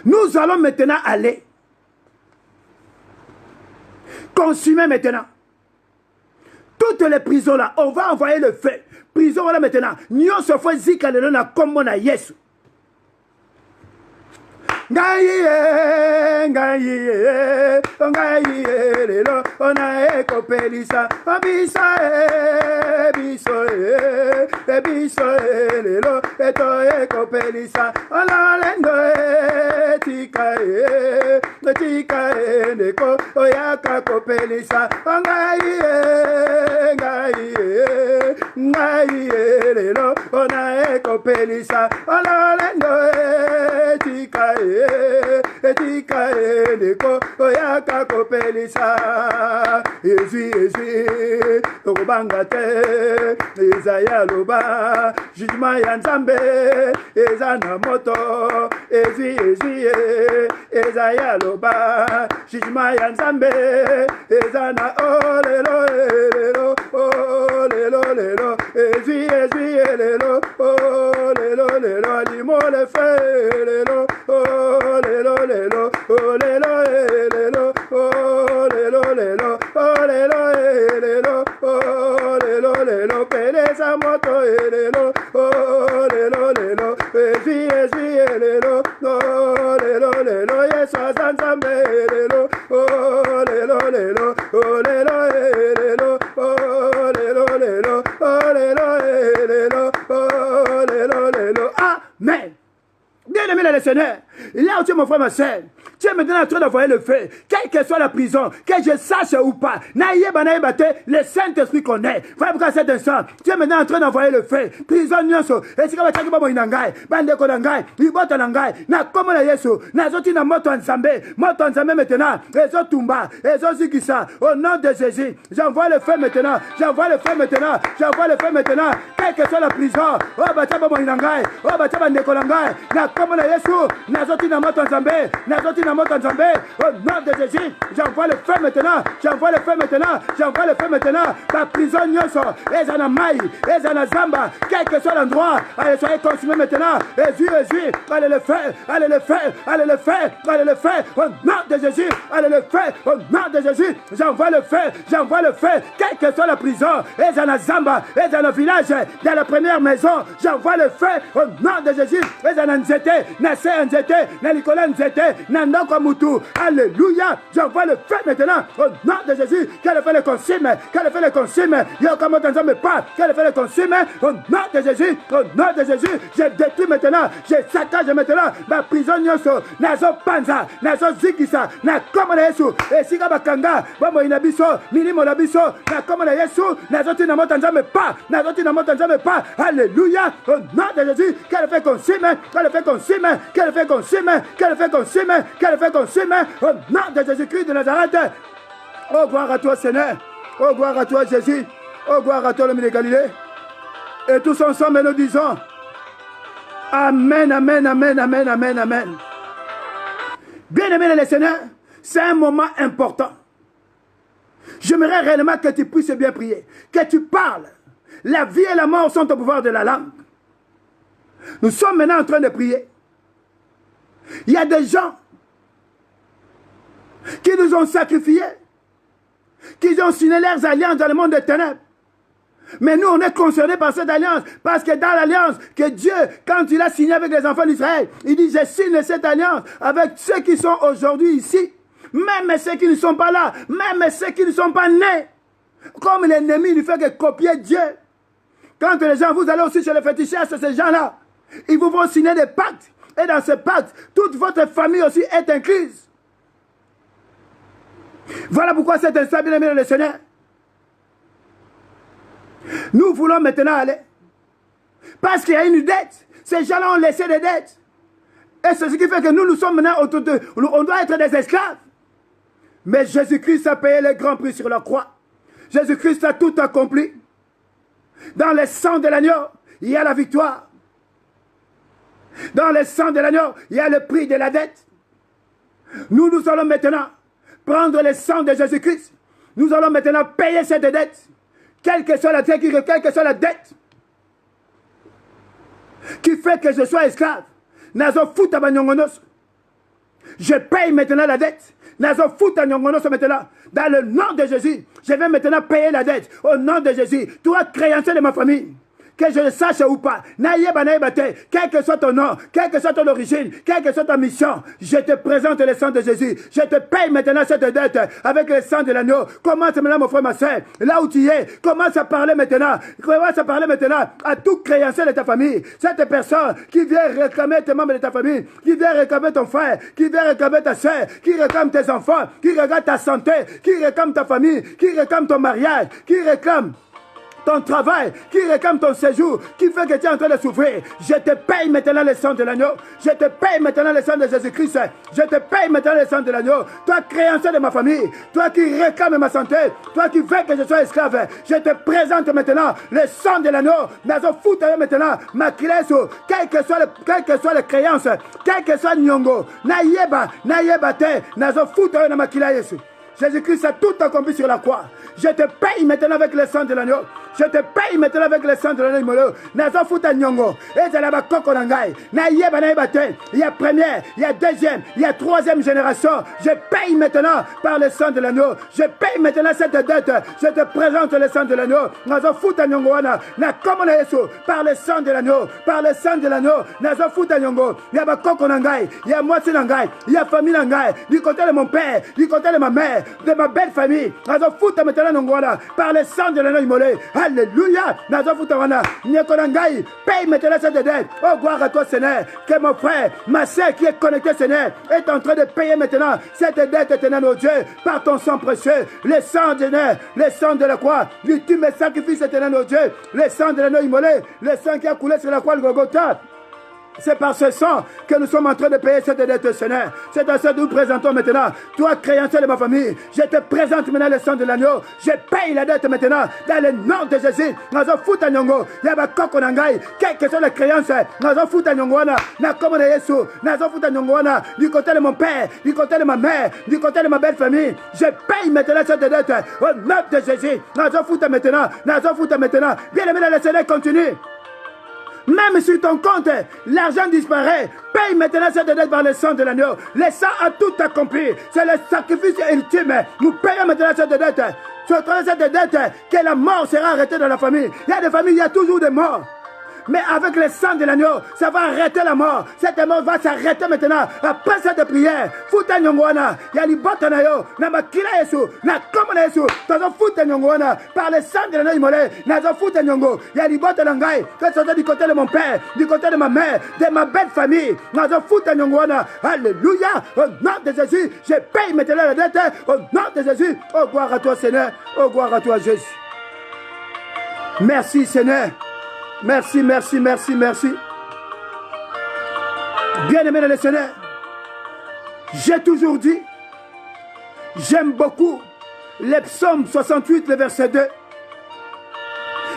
nous allons maintenant aller consumer maintenant toutes les prisons là. On va envoyer le feu. Prison voilà maintenant. Nous se faisons zika le nom comme on a Yesu. Ngaye, ngaye, ngaye, lelo, ona eko pelisa, abisa biso biso lelo, eto eko pelisa, ona lendo tika neko, oyaka ko pelisa, ngaye, ngaye, ngaye lelo, ona eko pelisa, ona lendo tika etika eneko oyaka kopelisa ezi okobanga te eza ya loba jugement ya nzambe eza na moto ezi eza ya loba jugement ya nzambe eza na olelo lelo olelo lelo ezi lelo olelo lelo limo le fe lelo oh lelo lelo oh lelo lelo oh lelo lelo oh lelo lelo oh lelo lelo peleza moto lelo oh lelo lelo ezi lelo oh lelo lelo yesu zanzambe lelo oh lelo lelo oh lelo lelo oh lelo lelo oh lelo lelo oh lelo lelo amen. Bien aimé le Seigneur, là où tu es mon frère, ma soeur, tu es maintenant en train d'envoyer le feu, quelle que soit la prison, que je sache ou pas, le Saint-Esprit connaît. Voilà pourquoi à cet instant, tu es maintenant en train d'envoyer le feu. Prison nyonso, et si tu as dit inangai, bandeko nangai, ibota nangai, na komo na Yesu, na zoti na moto nzambe maintenant, ezo tumba, ezo zikisa, au nom de Jésus, j'envoie le feu maintenant, j'envoie le feu maintenant, j'envoie le feu maintenant, quelle que soit la prison, oh bataba inangai, oh bataba ndeko nangai, na komo na Yesu, na zoti na moto nzambe, na zoti na moto nzambe, au nom de Jésus, j'envoie le feu maintenant, j'envoie le feu maintenant, j'envoie le feu maintenant, la prison nyonso, ezana mai, ezana zamba, quel que soit l'endroit, allez soyez consumés maintenant, Jésus, allez le faire, allez le faire, allez le faire, allez le faire, au nom de Jésus, allez le faire, au nom de Jésus, j'envoie le feu, quelle que soit la prison, ezana zamba, ezana village, dans la première maison, j'envoie le feu, au nom de Jésus, ezana nzete, na se nzete, na likola nzete, na ndoko mutu, alléluia, j'envoie le feu maintenant, au nom de Jésus, qu'elle fait le consume, qu'elle fait le consume, yo comme dans me pas, qu'elle fait le consume, au nom de Jésus, je détruis maintenant, je saccage maintenant, ma prison nyoso, nazo panza, nazo zikisa, na comme na Yesu, et si bakanga, bomo inabiso, minimo na biso, na comme na Yesu, nazo tina motanza me pas, nazo tina motanza me pas, alléluia, au nom de Jésus, qu'elle fait consume, qu'elle fait consume, qu'elle fait consume, qu'elle fait consume, qu'elle fait consume, au nom de Jésus. Jésus-Christ de Nazareth. Oh, gloire à toi, Seigneur. Oh, gloire à toi, Jésus. Oh, gloire à toi, l'homme de Galilée. Et tous ensemble, nous disons Amen, Amen, Amen, Amen, Amen, Amen. Bien-aimé le Seigneur, c'est un moment important. J'aimerais réellement que tu puisses bien prier, que tu parles. La vie et la mort sont au pouvoir de la langue. Nous sommes maintenant en train de prier. Il y a des gens qui nous ont sacrifiés, qui ont signé leurs alliances dans le monde des ténèbres. Mais nous, on est concernés par cette alliance, parce que dans l'alliance que Dieu, quand il a signé avec les enfants d'Israël, il dit, je signe cette alliance avec ceux qui sont aujourd'hui ici, même ceux qui ne sont pas là, même ceux qui ne sont pas nés. Comme l'ennemi ne fait que copier Dieu. Quand les gens, vous allez aussi chez les fétichistes, ces gens-là, ils vous vont signer des pactes. Et dans ce pacte, toute votre famille aussi est incluse. Voilà pourquoi c'est instant, bien aimé le Seigneur. Nous voulons maintenant aller. Parce qu'il y a une dette. Ces gens-là ont laissé des dettes. Et c'est ce qui fait que nous sommes maintenant autour de... On doit être des esclaves. Mais Jésus-Christ a payé le grand prix sur la croix. Jésus-Christ a tout accompli. Dans le sang de l'agneau, il y a la victoire. Dans le sang de l'agneau, il y a le prix de la dette. Nous allons maintenant prendre le sang de Jésus-Christ. Nous allons maintenant payer cette dette. Quelle que soit la dette, qui fait que je sois esclave. Je paye maintenant la dette. Maintenant, dans le nom de Jésus, je vais maintenant payer la dette. Au nom de Jésus, toi, créancier de ma famille, que je le sache ou pas, quel que soit ton nom, quelle que soit ton origine, quelle que soit ta mission, je te présente le sang de Jésus. Je te paye maintenant cette dette avec le sang de l'agneau. Commence maintenant, mon frère, ma soeur, là où tu es, commence à parler maintenant à tout créancier de ta famille. Cette personne qui vient réclamer tes membres de ta famille, qui vient réclamer ton frère, qui vient réclamer ta soeur, qui réclame tes enfants, qui réclame ta santé, qui réclame ta famille, qui réclame ton mariage, qui réclame ton travail, qui réclame ton séjour, qui fait que tu es en train de souffrir. Je te paye maintenant le sang de l'agneau. Je te paye maintenant le sang de Jésus-Christ. Je te paye maintenant le sang de l'agneau. Toi, créancier de ma famille, toi qui réclames ma santé, toi qui veux que je sois esclave, je te présente maintenant le sang de l'agneau. Maintenant, ma création, quelle que soit la créance, quelle que soit Nyongo, Nayeba te, nazo futa na makila Yesu. Jésus-Christ a tout accompli sur la croix. Je te paye maintenant avec le sang de l'agneau. Je te paye maintenant avec le sang de l'agneau. Nazo futa nyongo. Et c'est la bakoko nangai. Nayeba naibate. Il y a première, il y a deuxième, il y a troisième génération. Je paye maintenant par le sang de l'agneau. Je paye maintenant cette dette. Je te présente le sang de l'agneau. Nazo futa nyongo wana. Na komona Yesu. Par le sang de l'agneau. Par le sang de l'agneau. Nazo futa nyongo. Il y a bakoko nangai. Il y a moitié nangai. Il y a famille nangai. Du côté de mon père. Du côté de ma mère. De ma belle famille. Nazo futa maintenant nongwana. Par le sang de l'agneau immolé. Alléluia. Nazo futa wana. Nyekonangai. Paye maintenant cette dette. Oh, gloire à toi, Seigneur. Que mon frère, ma soeur qui est connectée, Seigneur, est en train de payer maintenant cette dette éternelle, au Dieu, par ton sang précieux. Le sang de Seigneur, le sang de la croix, l'ultime sacrifice éternel, au Dieu, le sang de l'agneau immolé, le sang qui a coulé sur la croix de Golgotha. C'est par ce sang que nous sommes en train de payer cette dette, Seigneur. C'est à ça que nous présentons maintenant. Toi, créancier de ma famille, je te présente maintenant le sang de l'agneau. Je paye la dette maintenant dans le nom de Jésus. Nazo futa nyongo, yaba koko nangai, quelle que soit la créance, nazo futa nyongo wana, na comme Yesu, nazo futa nyongo wana, du côté de mon père, du côté de ma mère, du côté de ma belle famille. Je paye maintenant cette dette au nom de Jésus. Nazo futa maintenant, nazo futa maintenant. Bien aimé, le Seigneur continue. Même sur ton compte, l'argent disparaît. Paye maintenant cette dette par le sang de l'agneau. Le sang a tout accompli. C'est le sacrifice ultime. Nous payons maintenant cette dette. Sur cette dette, que la mort sera arrêtée dans la famille. Il y a des familles, il y a toujours des morts. Mais avec le sang de l'agneau, ça va arrêter la mort. Cette mort va s'arrêter maintenant. Après cette prière, futa nyongwana, ya libota na yo, na makila Yesu, na komona Yesu, tazo futa nyongwana, par le sang de l'agneau immolé, nazo futa nyongo, ya libota na ngai, que ce soit du côté de mon père, du côté de ma mère, de ma belle famille, nazo futa nyongwana. Alléluia, au nom de Jésus, je paye maintenant la dette, au nom de Jésus. Oh, gloire à toi, Seigneur, oh, gloire à toi, Jésus. Merci, Seigneur. Merci, merci, merci, merci. Bien-aimé dans le Seigneur, j'ai toujours dit J'aime beaucoup les psaumes 68, le verset 2.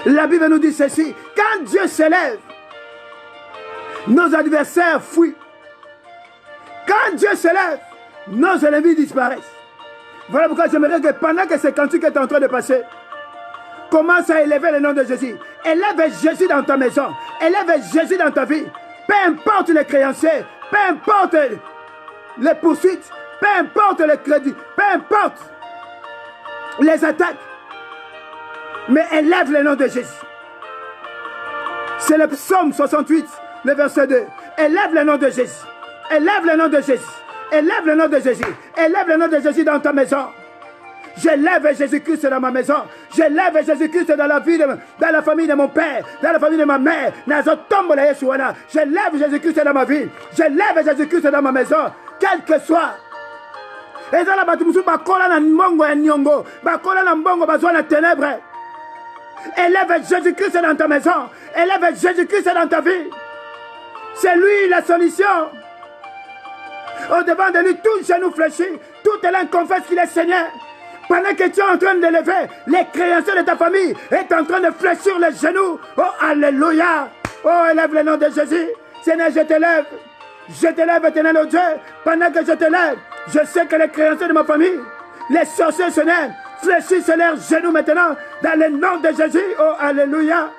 La Bible nous dit ceci: quand Dieu s'élève, nos adversaires fuient. Quand Dieu s'élève, nos ennemis disparaissent. Voilà pourquoi j'aimerais que pendant que ce cantique est en train de passer, commence à élever le nom de Jésus. Élève Jésus dans ta maison. Élève Jésus dans ta vie. Peu importe les créanciers, peu importe les poursuites, peu importe les crédits, peu importe les attaques, mais élève le nom de Jésus. C'est le psaume 68, le verset 2. Élève le nom de Jésus. Élève le nom de Jésus. Élève le nom de Jésus. Élève le nom de Jésus dans ta maison. J'élève Jésus-Christ dans ma maison. J'élève Jésus-Christ dans la vie, dans la famille de mon père, dans la famille de ma mère. J'élève Jésus-Christ dans ma vie. J'élève Jésus-Christ dans ma maison. Quel que soit. Et dans la bâtiment, bakola na mbongo ya nyongo, bakola na mbongo bazwa na ténèbres. Élève Jésus-Christ dans ta maison. Élève Jésus-Christ dans ta vie. C'est lui la solution. Au devant de lui, tout genou fléchi, toute langue confesse qu'il est Seigneur. Pendant que tu es en train de lever, les créanciers de ta famille est en train de fléchir les genoux. Oh, alléluia. Oh, élève le nom de Jésus. Seigneur, je t'élève. Je t'élève, éternel Dieu. Pendant que je t'élève, je sais que les créanciers de ma famille, les sorciers, Seigneur, fléchissent leurs genoux maintenant dans le nom de Jésus. Oh, alléluia.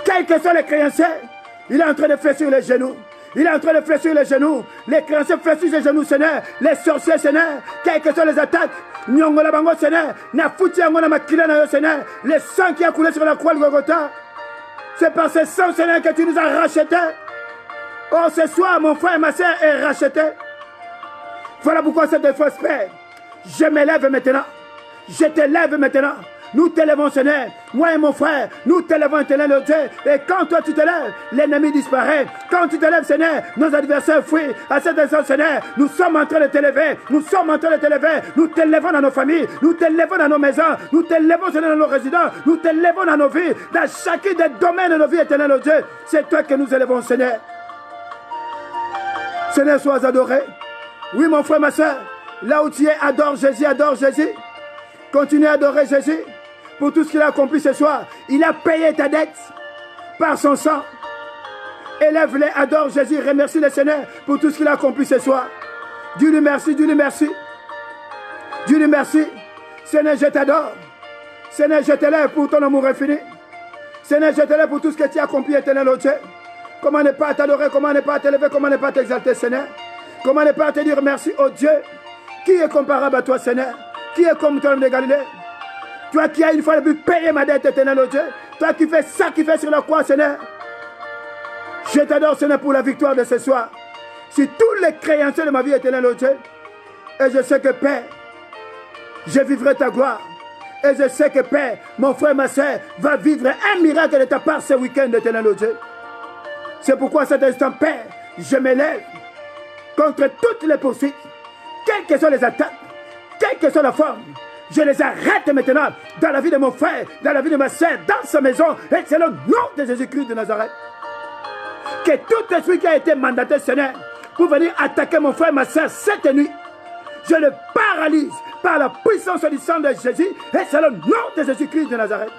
Quels que soient les créanciers, il est en train de fléchir les genoux. Il est en train de fléchir les genoux. Les créanciers fléchissent les genoux, Seigneur. Les sorciers, Seigneur. Quelles que soient les attaques. Nyongola bango, Seigneur. Na fouti yango na makila na yo, Seigneur. Le sang qui a coulé sur la croix de Golgotha. C'est par ce sang, Seigneur, que tu nous as rachetés. Oh, ce soir, mon frère et ma soeur est racheté. Voilà pourquoi cette fois, Père, je m'élève maintenant. Je t'élève maintenant. Nous t'élèvons, Seigneur. Moi et mon frère, nous t'élèvons, éternel Dieu. Et quand toi tu te lèves, l'ennemi disparaît. Quand tu te lèves, Seigneur, nos adversaires fuient. À cet instant, Seigneur, nous sommes en train de t'élever. Nous sommes en train de t'élever. Nous t'élèvons dans nos familles. Nous t'élèvons dans nos maisons. Nous t'élèvons, Seigneur, dans nos résidences. Nous t'élèvons dans nos vies. Dans chacun des domaines de nos vies, éternel Dieu. C'est toi que nous élèvons, Seigneur. Seigneur, sois adoré. Oui, mon frère, ma soeur. Là où tu es, adore Jésus, adore Jésus. Continue à adorer Jésus. Pour tout ce qu'il a accompli ce soir. Il a payé ta dette par son sang. Élève-les, adore Jésus, remercie le Seigneur pour tout ce qu'il a accompli ce soir. Dieu lui merci, Dieu lui merci. Dieu lui merci. Seigneur, je t'adore. Seigneur, je t'élève pour ton amour infini. Seigneur, je t'élève pour tout ce que tu as accompli, éternel au Dieu. Comment ne pas t'adorer, comment ne pas t'élever, comment ne pas t'exalter, Seigneur. Comment ne pas te dire merci au Dieu. Qui est comparable à toi, Seigneur? Qui est comme toi, de Galilée? Toi qui as une fois de plus payé ma dette, éternel au Dieu. Toi qui fais sacrifice sur la croix, Seigneur. Je t'adore, Seigneur, pour la victoire de ce soir. Sur tous les créanciers de ma vie, éternel au Dieu. Et je sais que, Père, je vivrai ta gloire. Et je sais que, Père, mon frère, ma soeur, va vivre un miracle de ta part ce week-end, éternel au Dieu. C'est pourquoi à cet instant, Père, je m'élève contre toutes les poursuites, quelles que soient les attaques, quelle que soit la forme. Je les arrête maintenant dans la vie de mon frère, dans la vie de ma soeur, dans sa maison. Et c'est le nom de Jésus-Christ de Nazareth. Que tout esprit qui a été mandaté, Seigneur, pour venir attaquer mon frère et ma soeur cette nuit, je le paralyse par la puissance du sang de Jésus. Et c'est le nom de Jésus-Christ de Nazareth.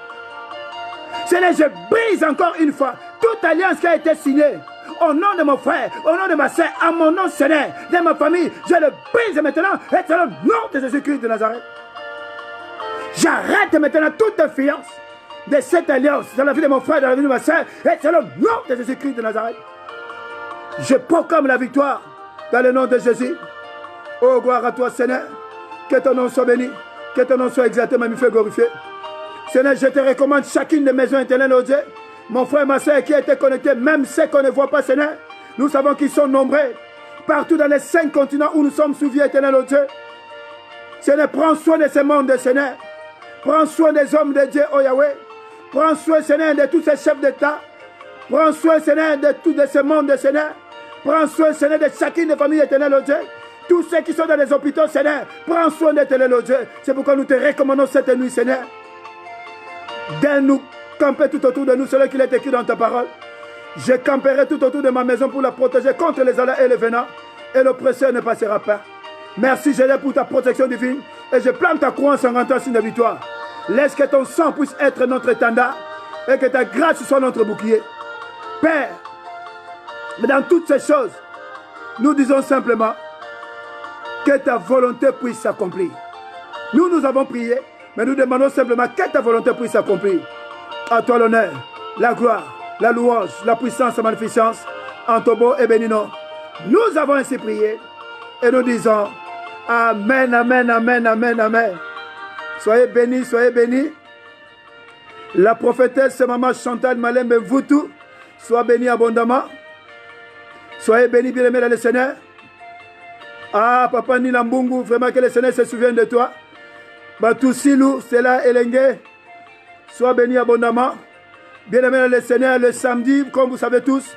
Seigneur, je brise encore une fois toute alliance qui a été signée. Au nom de mon frère, au nom de ma soeur, à mon nom, Seigneur, de ma famille, je le brise maintenant. Et c'est le nom de Jésus-Christ de Nazareth. J'arrête maintenant toute influence de cette alliance dans la vie de mon frère, dans la vie de ma soeur. Et c'est le nom de Jésus-Christ de Nazareth. Je proclame la victoire dans le nom de Jésus. Oh, gloire à toi, Seigneur. Que ton nom soit béni. Que ton nom soit exalté, magnifié, glorifié. Seigneur, je te recommande chacune des maisons éternelles, oh Dieu. Mon frère et ma soeur qui a été connecté, même ceux qu'on ne voit pas, Seigneur. Nous savons qu'ils sont nombreux. Partout dans les 5 continents où nous sommes sous vie éternelle, oh Dieu. Seigneur, prends soin de ce monde, Seigneur. Prends soin des hommes de Dieu, oh Yahweh. Prends soin, Seigneur, de tous ces chefs d'État. Prends soin, Seigneur, de tout de ce monde, Seigneur. Prends soin, Seigneur, de chacune des familles éternelles, oh Dieu. Tous ceux qui sont dans les hôpitaux, Seigneur. Prends soin d'éternel, oh Dieu. C'est pourquoi nous te recommandons cette nuit, Seigneur. Donne-nous camper tout autour de nous, celui qui est écrit dans ta parole. Je camperai tout autour de ma maison pour la protéger contre les aléas et les venants. Et l'oppresseur ne passera pas. Merci Jésus pour ta protection divine. Et je plante ta croix en 50 ans signe de victoire. Laisse que ton sang puisse être notre étendard et que ta grâce soit notre bouclier. Père, mais dans toutes ces choses, nous disons simplement que ta volonté puisse s'accomplir. Nous avons prié, mais nous demandons simplement que ta volonté puisse s'accomplir. À toi l'honneur, la gloire, la louange, la puissance, la magnificence, en ton beau et béni nom. Nous avons ainsi prié et nous disons Amen, Amen, Amen, Amen, Amen. Soyez bénis, soyez bénis. La prophétesse Maman Chantal Malembe Mvutu, sois bénie abondamment. Soyez bénis, bien-aimés dans le Seigneur. Ah, Papa Nila Mbungu, vraiment que le Seigneur se souvienne de toi. Batou Silou, c'est là, Elengue. Sois béni abondamment. Bien-aimés dans le Seigneur, le samedi, comme vous savez tous,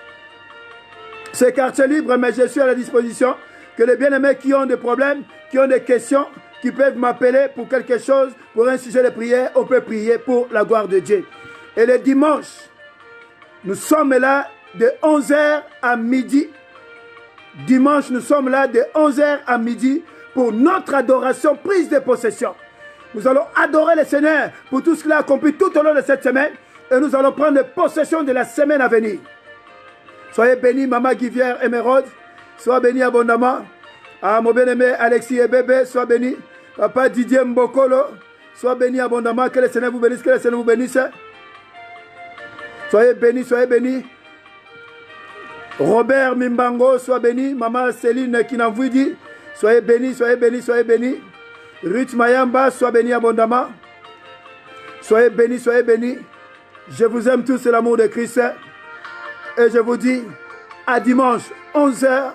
c'est quartier libre, mais je suis à la disposition. Que les bien-aimés qui ont des problèmes, qui ont des questions, qui peuvent m'appeler pour quelque chose, pour un sujet de prière, on peut prier pour la gloire de Dieu. Et le dimanche, nous sommes là de 11h à midi. Dimanche, nous sommes là de 11h à midi pour notre adoration, prise de possession. Nous allons adorer le Seigneur pour tout ce qu'il a accompli tout au long de cette semaine. Et nous allons prendre possession de la semaine à venir. Soyez bénis, Maman Guivière Émeraude. Sois béni abondamment. Ah, mon bien-aimé Alexis et bébé, sois béni. Papa Didier Mbokolo, sois béni abondamment. Que le Seigneur vous bénisse, que le Seigneur vous bénisse. Soyez bénis, soyez bénis. Robert Mimbango, sois béni. Maman Céline Kinamvouidi, soyez bénis, soyez bénis, soyez bénis. Ruth Mayamba, sois béni abondamment. Soyez bénis, soyez bénis. Je vous aime tous, c'est l'amour de Christ. Et je vous dis à dimanche, 11h,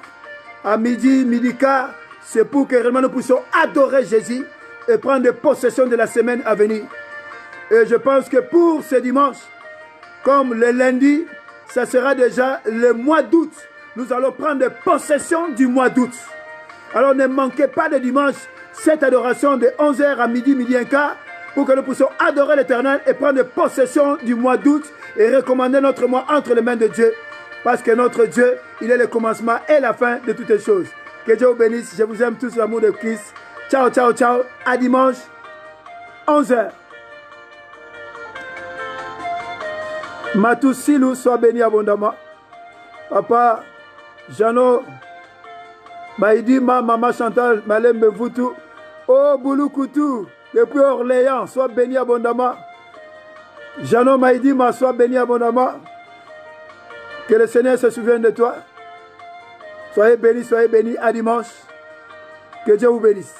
à midi, midi quart, c'est pour que réellement nous puissions adorer Jésus et prendre possession de la semaine à venir. Et je pense que pour ce dimanche, comme le lundi, ça sera déjà le mois d'août. Nous allons prendre possession du mois d'août. Alors ne manquez pas de dimanche cette adoration de 11h à midi, midi un quart, pour que nous puissions adorer l'Éternel et prendre possession du mois d'août et recommander notre mois entre les mains de Dieu. Parce que notre Dieu, il est le commencement et la fin de toutes les choses. Que Dieu vous bénisse. Je vous aime tous, l'amour de Christ. Ciao, ciao, ciao. À dimanche, 11h. Matou Silou, sois béni abondamment. Papa, Jano, Maïdima, Maman Chantal, Malembe Mvutu, Oh Boulou-Koutou, depuis Orléans, sois béni abondamment. Jano Maïdima, sois béni abondamment. Que le Seigneur se souvienne de toi. Soyez bénis, à dimanche. Que Dieu vous bénisse.